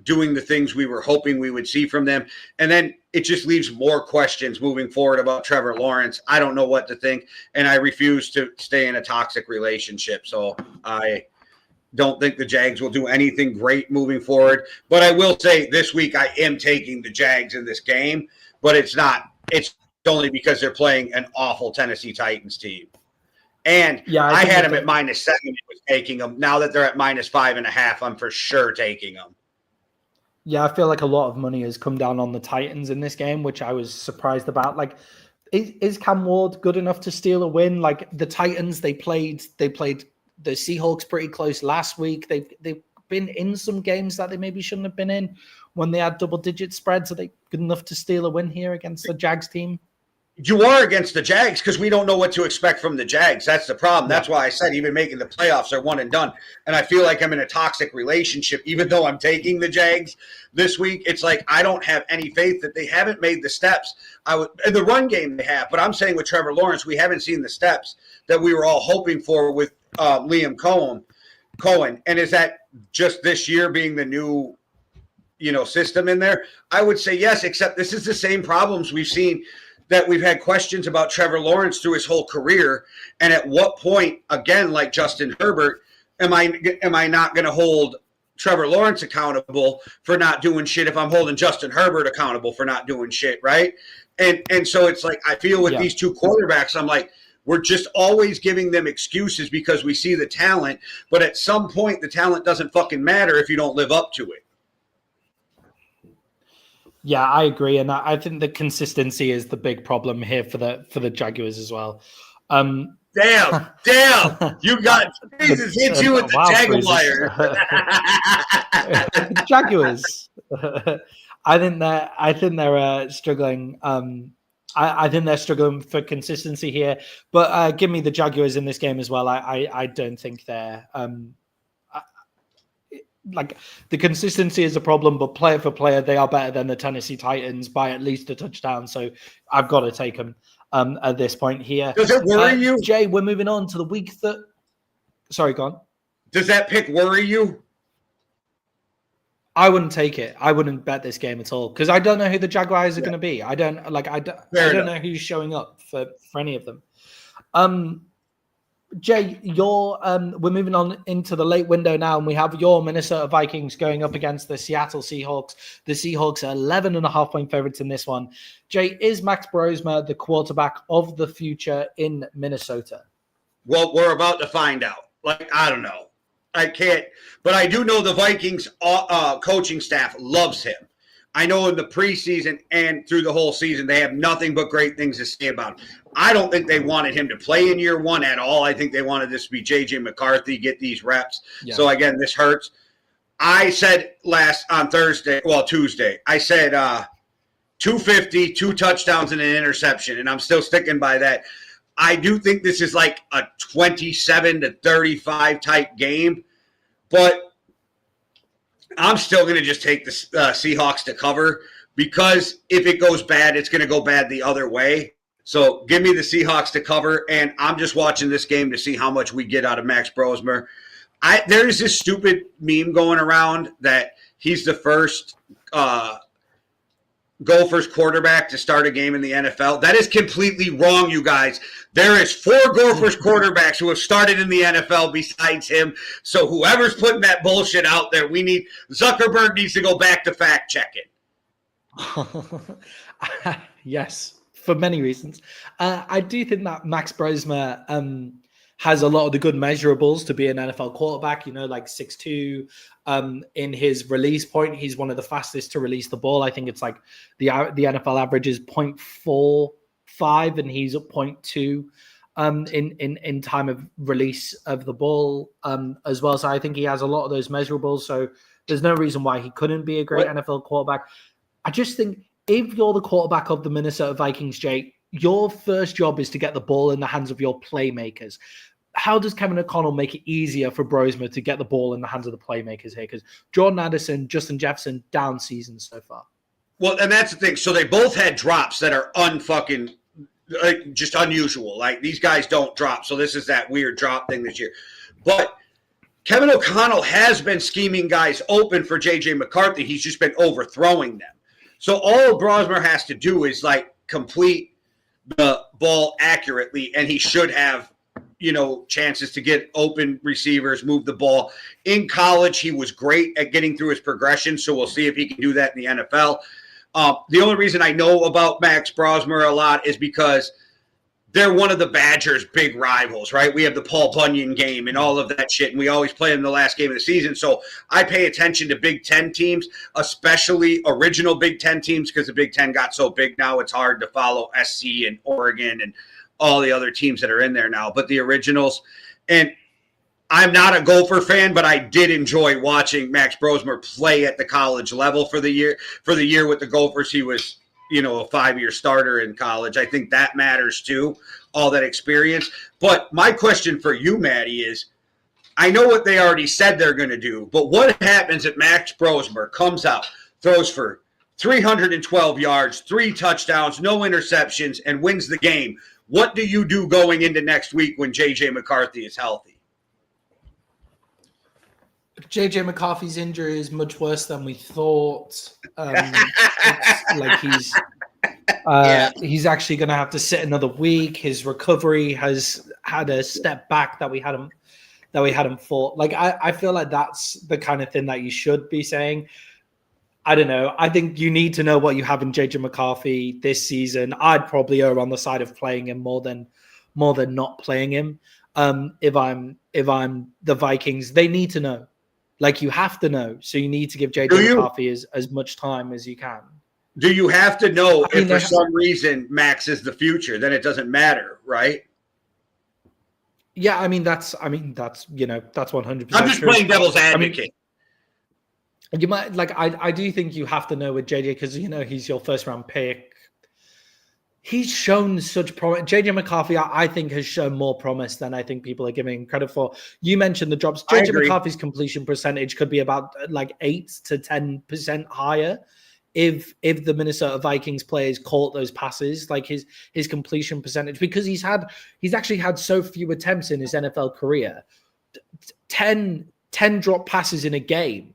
doing the things we were hoping we would see from them. And then it just leaves more questions moving forward about Trevor Lawrence. I don't know what to think, and I refuse to stay in a toxic relationship. So I don't think the Jags will do anything great moving forward. But I will say this week I am taking the Jags in this game, but it's only because they're playing an awful Tennessee Titans team. And I had them at -7 and was taking them. Now that they're at -5.5, I'm for sure taking them. Yeah, I feel like a lot of money has come down on the Titans in this game, which I was surprised about. Like, is Cam Ward good enough to steal a win? Like the Titans, they played the Seahawks pretty close last week. They've been in some games that they maybe shouldn't have been in when they had double-digit spreads. Are they good enough to steal a win here against the Jags team? You are against the Jags because we don't know what to expect from the Jags. That's the problem. That's why I said even making the playoffs are one and done. And I feel like I'm in a toxic relationship, even though I'm taking the Jags this week. It's like I don't have any faith that they haven't made the steps. In the run game they have, but I'm saying with Trevor Lawrence, we haven't seen the steps that we were all hoping for with Liam Cohen. And is that just this year being the new system in there? I would say yes, except this is the same problems we've seen, that we've had questions about Trevor Lawrence through his whole career. And at what point, again, like Justin Herbert, am I not going to hold Trevor Lawrence accountable for not doing shit if I'm holding Justin Herbert accountable for not doing shit, right? And so it's like I feel with these two quarterbacks, I'm like, we're just always giving them excuses because we see the talent. But at some point, the talent doesn't fucking matter if you don't live up to it. Yeah, I agree, and I think the consistency is the big problem here for the Jaguars as well. Damn! You got Jesus hit you with the Jaguars. Jaguars. I think they're struggling. I think they're struggling for consistency here, but give me the Jaguars in this game as well. I don't think they're. Like the consistency is a problem, but player for player, they are better than the Tennessee Titans by at least a touchdown. So I've got to take them at this point here. Does it worry you? Jay, we're moving on to the week Sorry, go on. Does that pick worry you? I wouldn't take it. I wouldn't bet this game at all because I don't know who the Jaguars are going to be. I don't know who's showing up for any of them. Jay, we're moving on into the late window now, and we have your Minnesota Vikings going up against the Seattle Seahawks. The Seahawks are 11.5-point favorites in this one. Jay, is Max Brosmer the quarterback of the future in Minnesota? Well, we're about to find out. I don't know. I can't, but I do know the Vikings coaching staff loves him. I know in the preseason and through the whole season, they have nothing but great things to say about him. I don't think they wanted him to play in year one at all. I think they wanted this to be J.J. McCarthy, get these reps. Yeah. So, again, this hurts. I said Tuesday, I said 250, 2 touchdowns and an interception, and I'm still sticking by that. I do think this is like a 27-35 type game, but I'm still going to just take the Seahawks to cover because if it goes bad, it's going to go bad the other way. So give me the Seahawks to cover, and I'm just watching this game to see how much we get out of Max Brosmer. There's this stupid meme going around that he's the first Gophers quarterback to start a game in the NFL. That is completely wrong, you guys. There is 4 Gophers quarterbacks who have started in the NFL besides him. So whoever's putting that bullshit out there, Zuckerberg needs to go back to fact checking. Yes, for many reasons. I do think that Max Brosmer, has a lot of the good measurables to be an NFL quarterback, like 6'2". In his release point, he's one of the fastest to release the ball. I think it's like the NFL average is 0.45 and he's at 0.2 in time of release of the ball as well. So I think he has a lot of those measurables. So there's no reason why he couldn't be a great NFL quarterback. I just think if you're the quarterback of the Minnesota Vikings, Jay, your first job is to get the ball in the hands of your playmakers. How does Kevin O'Connell make it easier for Brosmer to get the ball in the hands of the playmakers here? Because Jordan Addison, Justin Jefferson, down seasons so far. Well, and that's the thing. So they both had drops that are just unusual. Like, these guys don't drop. So this is that weird drop thing this year. But Kevin O'Connell has been scheming guys open for J.J. McCarthy. He's just been overthrowing them. So all Brosmer has to do is, complete the ball accurately, and he should have, chances to get open receivers, move the ball. In college, he was great at getting through his progression, so we'll see if he can do that in the NFL. The only reason I know about Max Brosmer a lot is because they're one of the Badgers' big rivals, right? We have the Paul Bunyan game and all of that shit, and we always play in the last game of the season. So I pay attention to Big Ten teams, especially original Big Ten teams, because the Big Ten got so big now it's hard to follow SC and Oregon and all the other teams that are in there now. But the originals, and I'm not a Gopher fan, but I did enjoy watching Max Brosmer play at the college level for the year. For the year with the Gophers, he was a 5-year starter in college. I think that matters too, all that experience. But my question for you, Maddie, is I know what they already said they're going to do, but what happens if Max Brosmer comes out, throws for 312 yards, 3 touchdowns, no interceptions, and wins the game? What do you do going into next week when J.J. McCarthy is healthy? J.J. McCarthy's injury is much worse than we thought. He's actually going to have to sit another week. His recovery has had a step back that we had him for. I feel like that's the kind of thing that you should be saying. I don't know. I think you need to know what you have in J.J. McCarthy this season. I'd probably err on the side of playing him more than not playing him. If I'm the Vikings, they need to know. You have to know. So you need to give J.J. McCarthy as much time as you can. Do you have to know if for some reason Max is the future? Then it doesn't matter, right? Yeah, that's 100%. I'm just playing devil's advocate. You might I do think you have to know with JJ because he's your first round pick. He's shown such promise. JJ McCarthy, I think, has shown more promise than I think people are giving him credit for. You mentioned the drops. JJ McCarthy's completion percentage could be about 8 to 10% higher if the Minnesota Vikings players caught those passes, his completion percentage, because he's actually had so few attempts in his NFL career. 10 drop passes in a game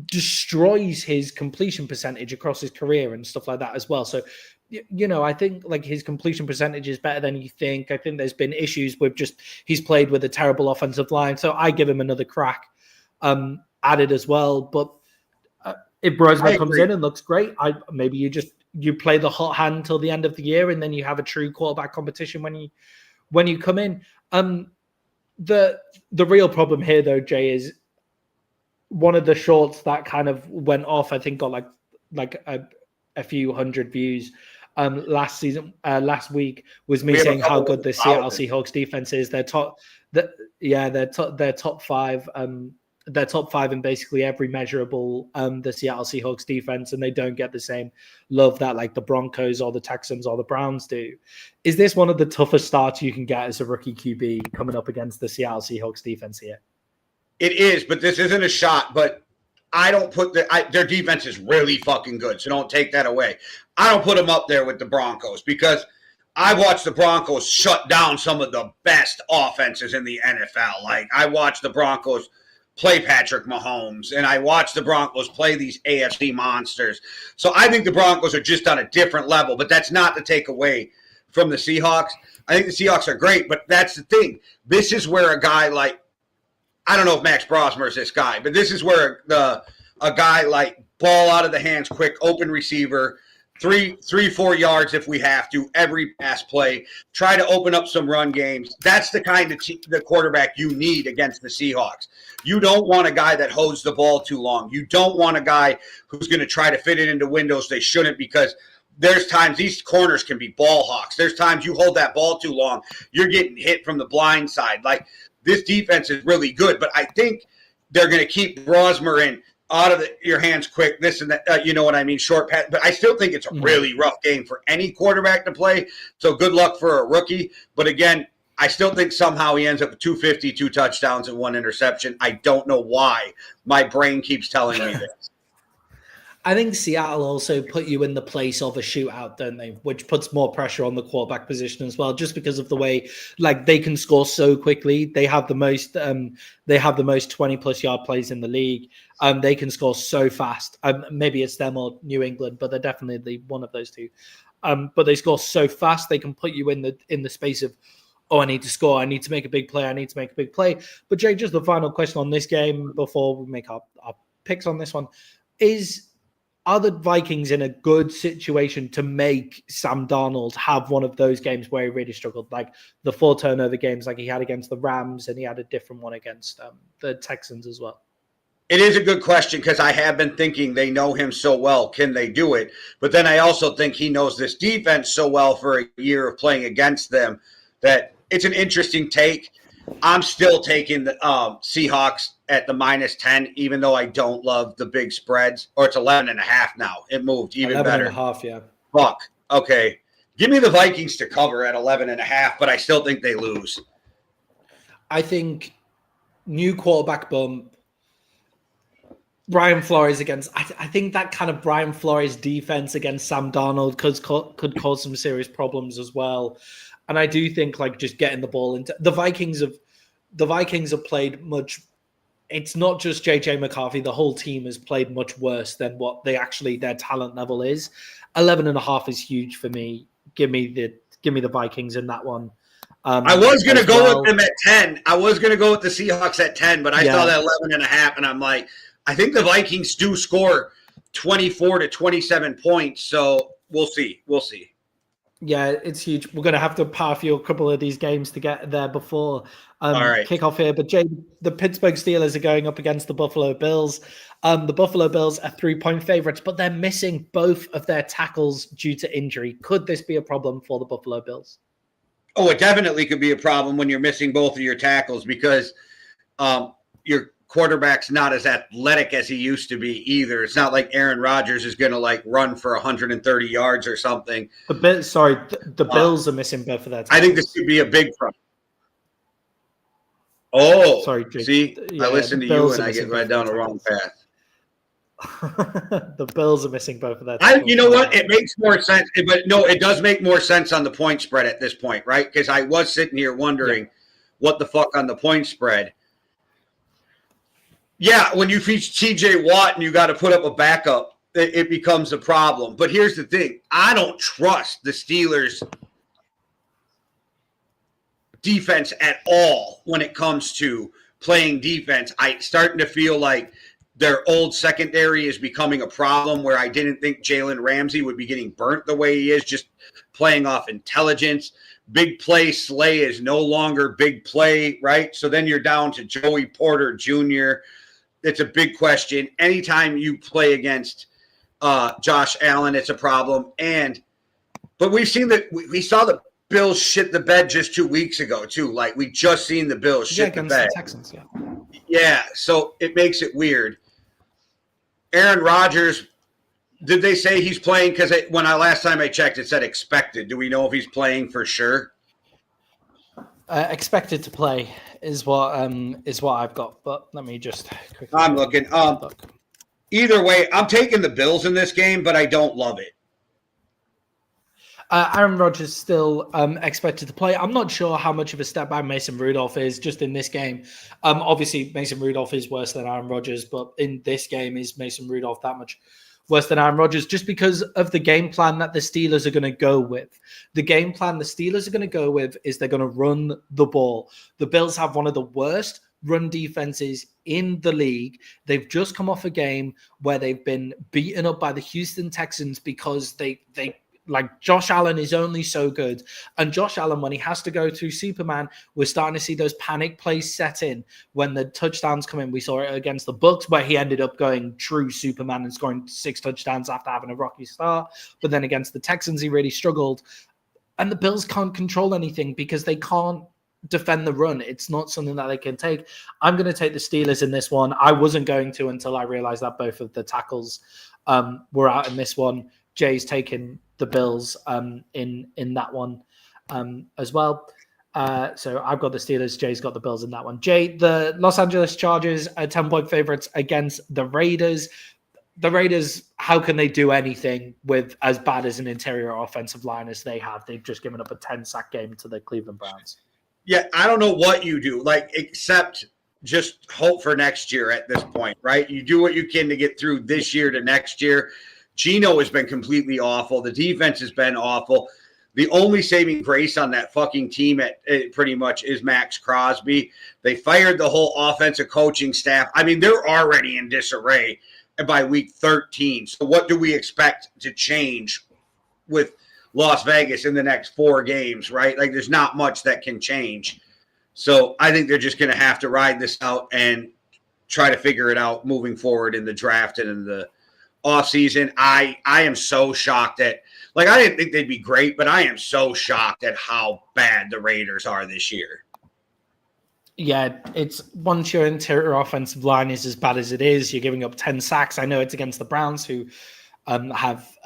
destroys his completion percentage across his career and stuff like that as well. So, I think his completion percentage is better than you think. I think there's been issues with he's played with a terrible offensive line. So I give him another crack at it as well. But if Brosmer comes in and looks great, maybe you play the hot hand till the end of the year, and then you have a true quarterback competition when you come in. The real problem here, though, Jay, is one of the shorts that kind of went off. I think got a few hundred views last week was me saying how good the Seattle Seahawks defense is. They're top five. They're top 5 in basically every measurable, the Seattle Seahawks defense, and they don't get the same love that the Broncos or the Texans or the Browns do. Is this one of the toughest starts you can get as a rookie QB coming up against the Seattle Seahawks defense here? It is, but this isn't a shot, but I don't put their defense is really fucking good, so don't take that away. I don't put them up there with the Broncos because I've watched the Broncos shut down some of the best offenses in the NFL. I watched the Broncos play Patrick Mahomes, and I watched the Broncos play these AFC monsters. So I think the Broncos are just on a different level, but that's not to take away from the Seahawks. I think the Seahawks are great, but that's the thing. This is where a guy I don't know if Max Brosmer is this guy, but this is where a guy ball out of the hands quick, open receiver, 3, 4 yards if we have to, every pass play, try to open up some run games. That's the kind of the quarterback you need against the Seahawks. You don't want a guy that holds the ball too long. You don't want a guy who's going to try to fit it into windows they shouldn't, because there's times these corners can be ball hawks. There's times you hold that ball too long, you're getting hit from the blind side. Like, this defense is really good, but I think they're going to keep Rosmer out of your hands quick, this and that, you know what I mean, short pass. But I still think it's a really rough game for any quarterback to play, so good luck for a rookie. But again, I still think somehow he ends up with 250, 2 touchdowns, and 1 interception. I don't know why. My brain keeps telling me this. I think Seattle also put you in the place of a shootout, don't they? Which puts more pressure on the quarterback position as well, just because of the way, like, they can score so quickly. They have the most 20-plus yard plays in the league. They can score so fast. Maybe it's them or New England, but they're definitely one of those two. But they score so fast, they can put you in the space of, oh, I need to score. I need to make a big play. I need to make a big play. But Jake, just the final question on this game before we make our picks on this one is, are the Vikings in a good situation to make Sam Darnold have one of those games where he really struggled, like the 4 turnover games like he had against the Rams, and he had a different one against the Texans as well? It is a good question, because I have been thinking they know him so well. Can they do it? But then I also think he knows this defense so well for a year of playing against them that it's an interesting take. I'm still taking the Seahawks at the -10, even though I don't love the big spreads. Or it's 11.5 now. It moved even better. 11.5, yeah. Fuck. Okay. Give me the Vikings to cover at 11.5, but I still think they lose. I think new quarterback bump, Brian Flores against, I think that kind of Brian Flores defense against Sam Darnold could cause some serious problems as well. And I do think, like, just getting the ball into the Vikings have played much. It's not just JJ McCarthy. The whole team has played much worse than what their talent level is. 11.5 is huge for me. Give me the Vikings in that one. I was going to go with them at 10. I was going to go with the Seahawks at 10, but I saw that 11.5, and I'm like, I think the Vikings do score 24 to 27 points. So we'll see. Yeah, it's huge. We're going to have to power through a couple of these games to get there before kick off here. But Jay, the Pittsburgh Steelers are going up against the Buffalo Bills. The Buffalo Bills are 3-point favorites, but they're missing both of their tackles due to injury. Could this be a problem for the Buffalo Bills? Oh, it definitely could be a problem when you're missing both of your tackles, because your quarterback's not as athletic as he used to be either. It's not like Aaron Rodgers is going to like run for 130 yards or something. The Bills are missing both of their tackles. I think this could be a big problem. Oh, sorry, Jake. See, I listen to you and I get right down the wrong path. The Bills are missing both of their tackles. You know what? It makes more sense. But no, it does make more sense on the point spread at this point, right? Because I was sitting here wondering what the fuck on the point spread. Yeah, when you feature TJ Watt and you got to put up a backup, it becomes a problem. But here's the thing. I don't trust the Steelers' defense at all when it comes to playing defense. I'm starting to feel like their old secondary is becoming a problem, where I didn't think Jalen Ramsey would be getting burnt the way he is, just playing off intelligence. Big play Slay is no longer big play, right? So then you're down to Joey Porter Jr., it's a big question. Anytime you play against Josh Allen, it's a problem. But we've seen that we saw the Bills shit the bed just 2 weeks ago too. Like, we just seen the Bills shit the bed. The Texans, yeah. So it makes it weird. Aaron Rodgers, did they say he's playing? Because last time I checked, it said expected. Do we know if he's playing for sure? Expected to play is what I've got, but let me just quickly I'm looking. Either way, I'm taking the Bills in this game, but I don't love it. Aaron Rodgers still expected to play. I'm not sure how much of a step back Mason Rudolph is just in this game. Obviously, Mason Rudolph is worse than Aaron Rodgers, but in this game, is Mason Rudolph that much worse than Aaron Rodgers, just because of the game plan that the Steelers are going to go with. The game plan the Steelers are going to go with is they're going to run the ball. The Bills have one of the worst run defenses in the league. They've just come off a game where they've been beaten up by the Houston Texans because they like Josh Allen is only so good. And Josh Allen, when he has to go through Superman, we're starting to see those panic plays set in when the touchdowns come in. We saw it against the Bucs where he ended up going true Superman and scoring 6 touchdowns after having a rocky start. But then against the Texans, he really struggled. And the Bills can't control anything because they can't defend the run. It's not something that they can take. I'm going to take the Steelers in this one. I wasn't going to until I realized that both of the tackles were out in this one. Jay's taking the Bills in that one as well. So I've got the Steelers. Jay's got the Bills in that one. Jay, the Los Angeles Chargers are 10-point favorites against the Raiders. The Raiders, how can they do anything with as bad as an interior offensive line as they have? They've just given up a 10-sack game to the Cleveland Browns. Yeah, I don't know what you do, except just hope for next year at this point, right? You do what you can to get through this year to next year. Geno has been completely awful. The defense has been awful. The only saving grace on that fucking team pretty much is Max Crosby. They fired the whole offensive coaching staff. I mean, they're already in disarray by week 13. So what do we expect to change with Las Vegas in the next 4 games, right? Like, there's not much that can change. So I think they're just going to have to ride this out and try to figure it out moving forward in the draft and in the offseason. I am so shocked at, I didn't think they'd be great, but I am so shocked at how bad the Raiders are this year. Yeah, it's once your interior offensive line is as bad as it is, you're giving up 10 sacks. I know it's against the Browns who have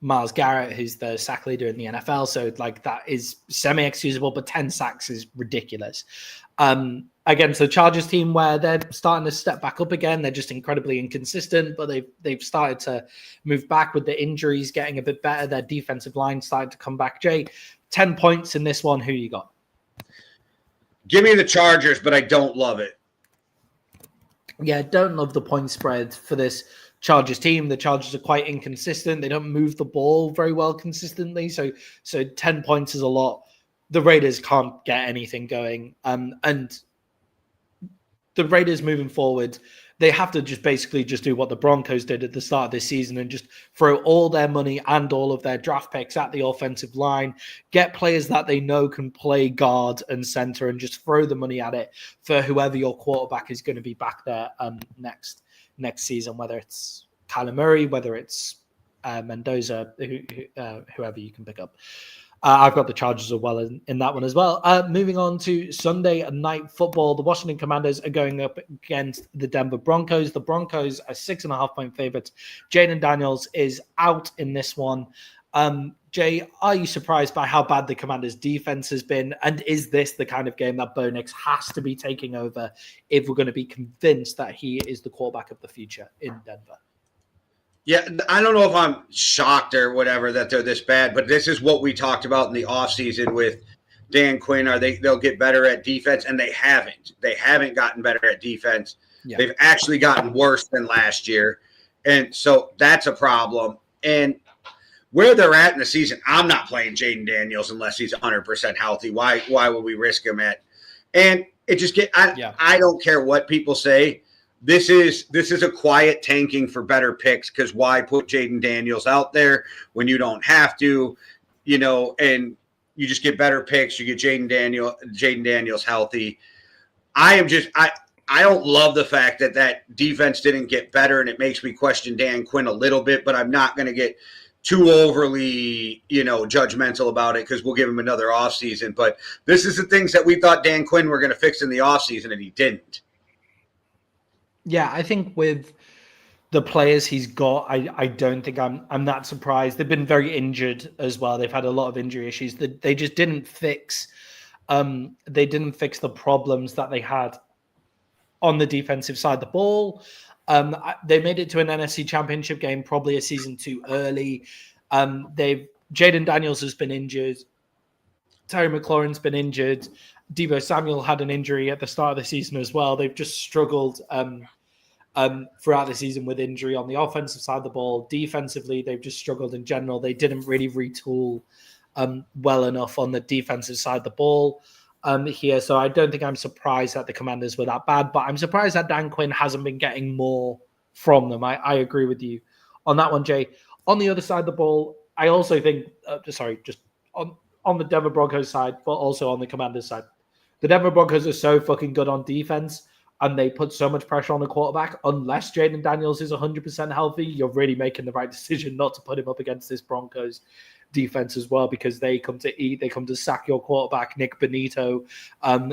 Myles Garrett, who's the sack leader in the NFL. So that is semi-excusable, but 10 sacks is ridiculous. Against the Chargers team where they're starting to step back up again. They're just incredibly inconsistent, but they've started to move back with the injuries getting a bit better. Their defensive line started to come back. Jay, 10 points in this one. Who you got? Give me the Chargers, but I don't love it. Yeah, don't love the point spread for this Chargers team. The Chargers are quite inconsistent. They don't move the ball very well consistently. So 10 points is a lot. The Raiders can't get anything going. And the Raiders moving forward, they have to basically do what the Broncos did at the start of this season and just throw all their money and all of their draft picks at the offensive line, get players that they know can play guard and center, and just throw the money at it for whoever your quarterback is going to be back there next season, whether it's Kyler Murray, whether it's Mendoza, whoever you can pick up. I've got the Chargers as well in that one as well. Moving on to Sunday night football, the Washington Commanders are going up against the Denver Broncos. The Broncos are 6.5-point favorites. Jaden Daniels is out in this one. Jay, are you surprised by how bad the Commanders' defense has been? And is this the kind of game that Bo Nix has to be taking over if we're going to be convinced that he is the quarterback of the future in Denver? Yeah, I don't know if I'm shocked or whatever that they're this bad, but this is what we talked about in the offseason with Dan Quinn. They'll get better at defense, and they haven't. They haven't gotten better at defense. Yeah. They've actually gotten worse than last year, and so that's a problem. And where they're at in the season, I'm not playing Jaden Daniels unless he's 100% healthy. Why would we risk him at? And it just I don't care what people say. This is a quiet tanking for better picks, because why put Jaden Daniels out there when you don't have to, and you just get better picks. You get Jaden Daniels healthy. I don't love the fact that defense didn't get better, and it makes me question Dan Quinn a little bit, but I'm not going to get too overly, judgmental about it, because we'll give him another offseason. But this is the things that we thought Dan Quinn were going to fix in the offseason, and he didn't. Yeah, I think with the players he's got, I don't think I'm that surprised. They've been very injured as well. They've had a lot of injury issues. They just didn't fix. They didn't fix the problems that they had on the defensive side of the ball. They made it to an NFC Championship game probably a season too early. Jaden Daniels has been injured. Terry McLaurin's been injured. Deebo Samuel had an injury at the start of the season as well. They've just struggled throughout the season with injury on the offensive side of the ball. Defensively, they've just struggled in general. They didn't really retool well enough on the defensive side of the ball. here. So I don't think I'm surprised that the Commanders were that bad, but I'm surprised that Dan Quinn hasn't been getting more from them. I agree with you on that one, Jay. On the other side of the ball, I also think, just on the Denver Broncos side, but also on the Commanders side, the Denver Broncos are so fucking good on defense, and they put so much pressure on the quarterback. Unless Jaden Daniels is 100% healthy, you're really making the right decision not to put him up against this Broncos defense as well, because they come to eat, they come to sack your quarterback. Nick Bonito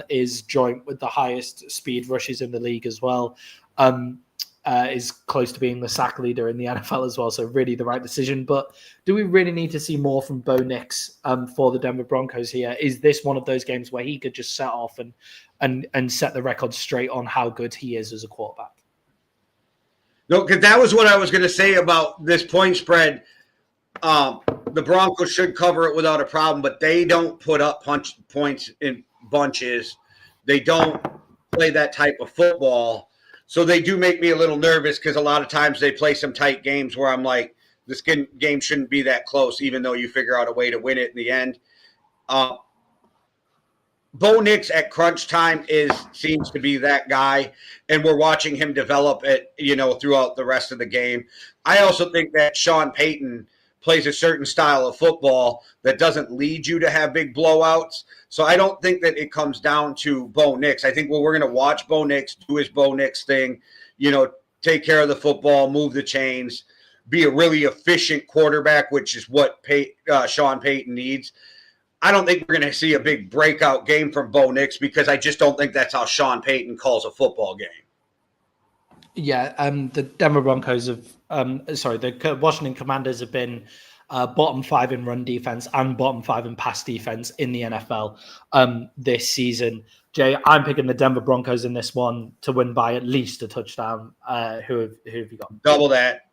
is joint with the highest speed rushes in the league as well. Is close to being the sack leader in the NFL as well. So really the right decision. But do we really need to see more from Bo Nix for the Denver Broncos here? Is this one of those games where he could just set off and set the record straight on how good he is as a quarterback? No, because that was what I was going to say about this point spread. The Broncos should cover it without a problem, but they don't put up points in bunches. They don't play that type of football. So they do make me a little nervous because a lot of times they play some tight games where I'm like, this game shouldn't be that close, even though you figure out a way to win it in the end. Bo Nix at crunch time seems to be that guy, and we're watching him develop it, throughout the rest of the game. I also think that Sean Payton plays a certain style of football that doesn't lead you to have big blowouts. So I don't think that it comes down to Bo Nix. I think we're going to watch Bo Nix do his Bo Nix thing, take care of the football, move the chains, be a really efficient quarterback, which is what Sean Payton needs. I don't think we're going to see a big breakout game from Bo Nix because I just don't think that's how Sean Payton calls a football game. Yeah, the Denver Broncos the Washington Commanders have been bottom 5 in run defense and bottom 5 in pass defense in the NFL this season. Jay, I'm picking the Denver Broncos in this one to win by at least a touchdown. Who have you got? Double that.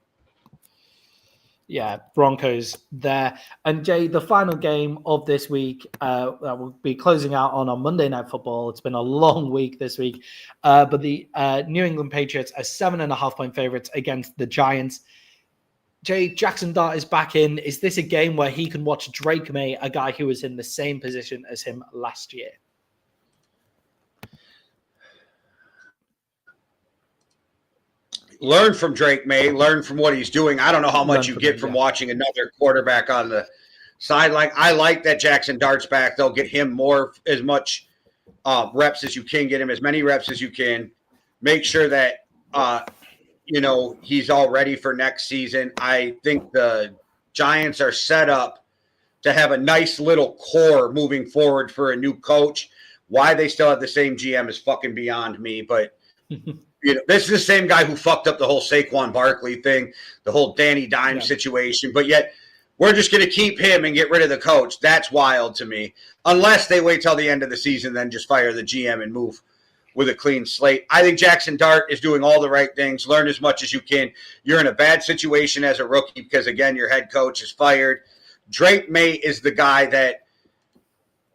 Yeah, Broncos there. And Jay, the final game of this week that will be closing out on Monday Night Football. It's been a long week this week, but the New England Patriots are 7.5-point favorites against the Giants. Jay, Jackson Dart is back in. Is this a game where he can watch Drake May, a guy who was in the same position as him last year? Learn from Drake May, learn from what he's doing. I don't know how much you get from watching another quarterback on the sideline. I like that Jackson Dart's back. They'll get him as much reps as you can, get him as many reps as you can. Make sure that, he's all ready for next season. I think the Giants are set up to have a nice little core moving forward for a new coach. Why they still have the same GM is fucking beyond me, but this is the same guy who fucked up the whole Saquon Barkley thing, the whole Danny Dimes situation, but yet we're just going to keep him and get rid of the coach. That's wild to me. Unless they wait till the end of the season, then just fire the GM and move with a clean slate. I think Jackson Dart is doing all the right things. Learn as much as you can. You're in a bad situation as a rookie because, again, your head coach is fired. Drake May is the guy that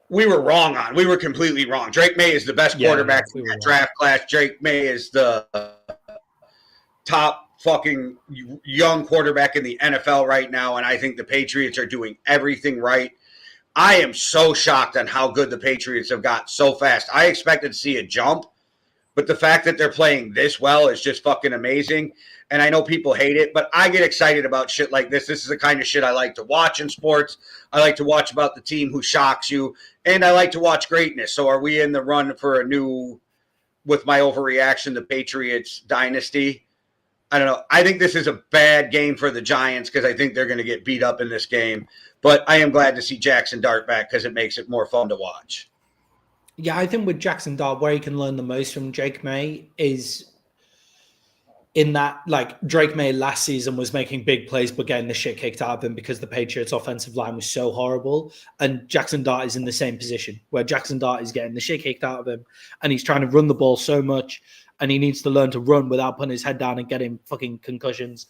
we were wrong on. We were completely wrong. Drake May is the best quarterback in that draft class. Drake May is the top fucking young quarterback in the NFL right now, and I think the Patriots are doing everything right. I am so shocked on how good the Patriots have got so fast. I expected to see a jump, but the fact that they're playing this well is just fucking amazing. And I know people hate it, but I get excited about shit like this. This is the kind of shit I like to watch in sports. I like to watch about the team who shocks you, and I like to watch greatness. So are we in the run for with my overreaction, the Patriots dynasty? I don't know. I think this is a bad game for the Giants because I think they're going to get beat up in this game. But I am glad to see Jackson Dart back because it makes it more fun to watch. Yeah, I think with Jackson Dart, where he can learn the most from Drake May is in that, like, Drake May last season was making big plays but getting the shit kicked out of him because the Patriots' offensive line was so horrible. And Jackson Dart is in the same position where Jackson Dart is getting the shit kicked out of him and he's trying to run the ball so much and he needs to learn to run without putting his head down and getting fucking concussions.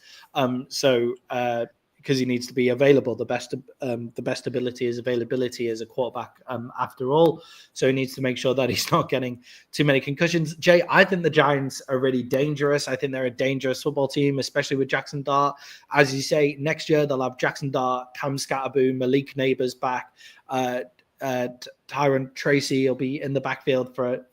Because he needs to be available. The best ability is availability as a quarterback, after all. So he needs to make sure that he's not getting too many concussions. Jay, I think the Giants are really dangerous. I think they're a dangerous football team, especially with Jackson Dart. As you say, next year they'll have Jackson Dart, Cam Scatterboom, Malik Neighbors back. Tyron Tracy will be in the backfield for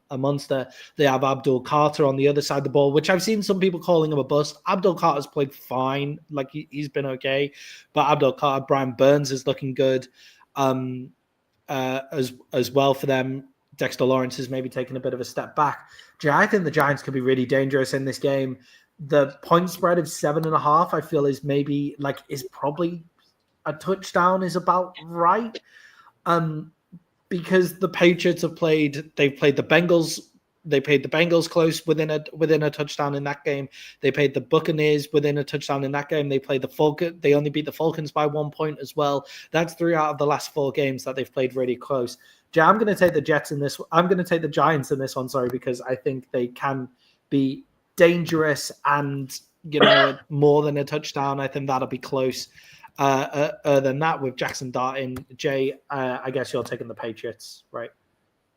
a monster. They have Abdul Carter on the other side of the ball, which I've seen some people calling him a bust. Abdul Carter's played fine, like he's been okay, but Abdul Carter, Brian Burns is looking good as well for them. Dexter Lawrence is maybe taking a bit of a step back. I think the Giants could be really dangerous in this game. The point spread of 7.5, I feel is probably a touchdown is about right. Because the Patriots they've played the Bengals. They played the Bengals close within a touchdown in that game. They played the Buccaneers within a touchdown in that game. They played the Falcons. They only beat the Falcons by 1 point as well. That's 3 out of the last 4 games that they've played really close. I'm going to take the Jets in this. I'm going to take the Giants in this one. Sorry, because I think they can be dangerous and more than a touchdown. I think that'll be close. Than that, with Jackson Dartin, Jay, I guess you're taking the Patriots, right?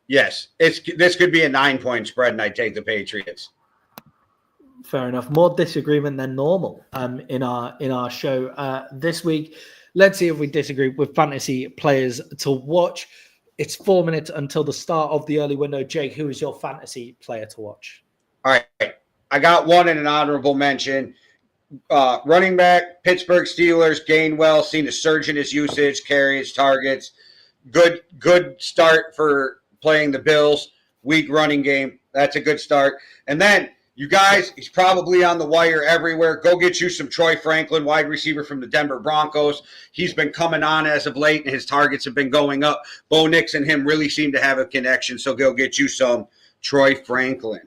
Yes, this could be a 9-point spread, and I take the Patriots. Fair enough. More disagreement than normal in our show this week. Let's see if we disagree with fantasy players to watch. It's 4 minutes until the start of the early window. Jay, who is your fantasy player to watch? All right, I got one in an honorable mention. Running back, Pittsburgh Steelers, Gainwell, seen a surge in his usage, carries, targets. Good start for playing the Bills. Weak running game. That's a good start. And then, you guys, he's probably on the wire everywhere. Go get you some Troy Franklin, wide receiver from the Denver Broncos. He's been coming on as of late, and his targets have been going up. Bo Nix and him really seem to have a connection, so go get you some Troy Franklin.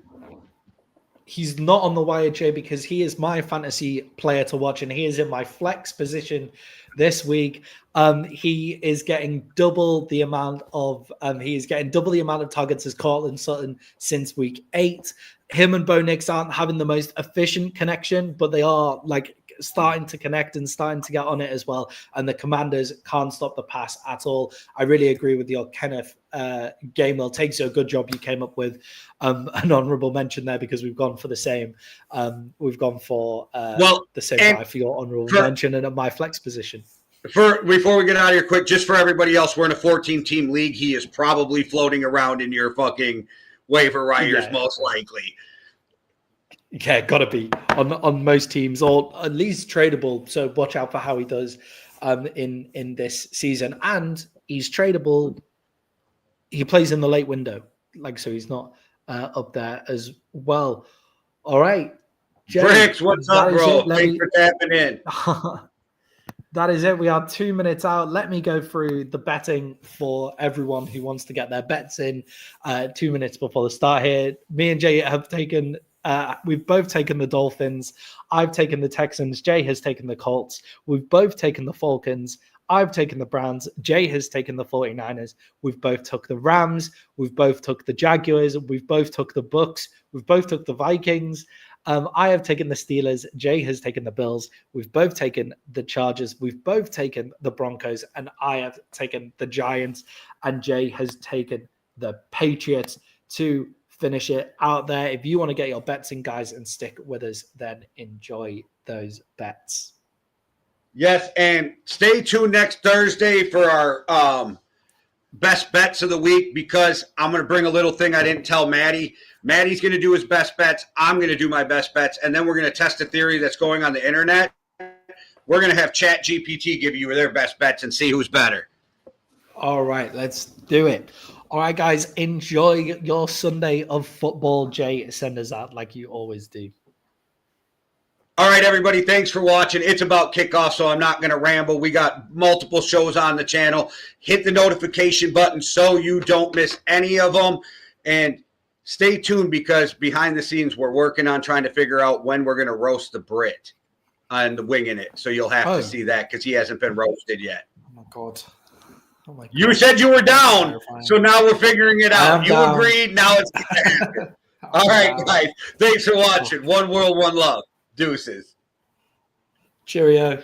He's not on the wire, Jay, because he is my fantasy player to watch, and he is in my flex position this week. He is getting double the amount of targets as Cortland Sutton since week 8. Him and Bo Nix aren't having the most efficient connection, but they are starting to connect and starting to get on it as well. And the Commanders can't stop the pass at all. I really agree with your Kenneth Gainwell. Takes you a good job. You came up with an honorable mention there because we've gone for the same. We've gone for the same guy for your honorable mention and at my flex position. Before we get out of here quick, just for everybody else, we're in a 14-team league. He is probably floating around in your fucking waiver wires, most likely. Yeah, gotta be on most teams, or at least tradable. So watch out for how he does in this season. And he's tradable. He plays in the late window, so he's not up there as well. All right, Jay, Bricks, what's up, bro? Thanks for tapping in. That is it. We are 2 minutes out. Let me go through the betting for everyone who wants to get their bets in 2 minutes before the start here. Me and Jay have taken, we've both taken the Dolphins. I've taken the Texans. Jay has taken the Colts. We've both taken the Falcons. I've taken the Browns. Jay has taken the 49ers. We've both took the Rams. We've both took the Jaguars. We've both took the Bucks. We've both took the Vikings. I have taken the Steelers. Jay has taken the Bills. We've both taken the Chargers. We've both taken the Broncos. And I have taken the Giants. And Jay has taken the Patriots to finish it out there. If you want to get your bets in, guys, and stick with us, then enjoy those bets. Yes, and stay tuned next Thursday for our best bets of the week, because I'm going to bring a little thing I didn't tell Maddie. Maddie's going to do his best bets. I'm going to do my best bets, and then we're going to test a theory that's going on the internet. We're going to have ChatGPT give you their best bets and see who's better. All right, let's do it. All right, guys, enjoy your Sunday of football. Jay, send us out like you always do. All right, everybody, thanks for watching. It's about kickoff, so I'm not going to ramble. We got multiple shows on the channel. Hit the notification button so you don't miss any of them. And stay tuned, because behind the scenes, we're working on trying to figure out when we're going to roast the Brit and winging it. So you'll have to see that, because he hasn't been roasted yet. Oh, my God. You said you were down, so now we're figuring it out. You agreed, now it's all right, guys. Thanks for watching. One world, one love. Deuces. Cheerio.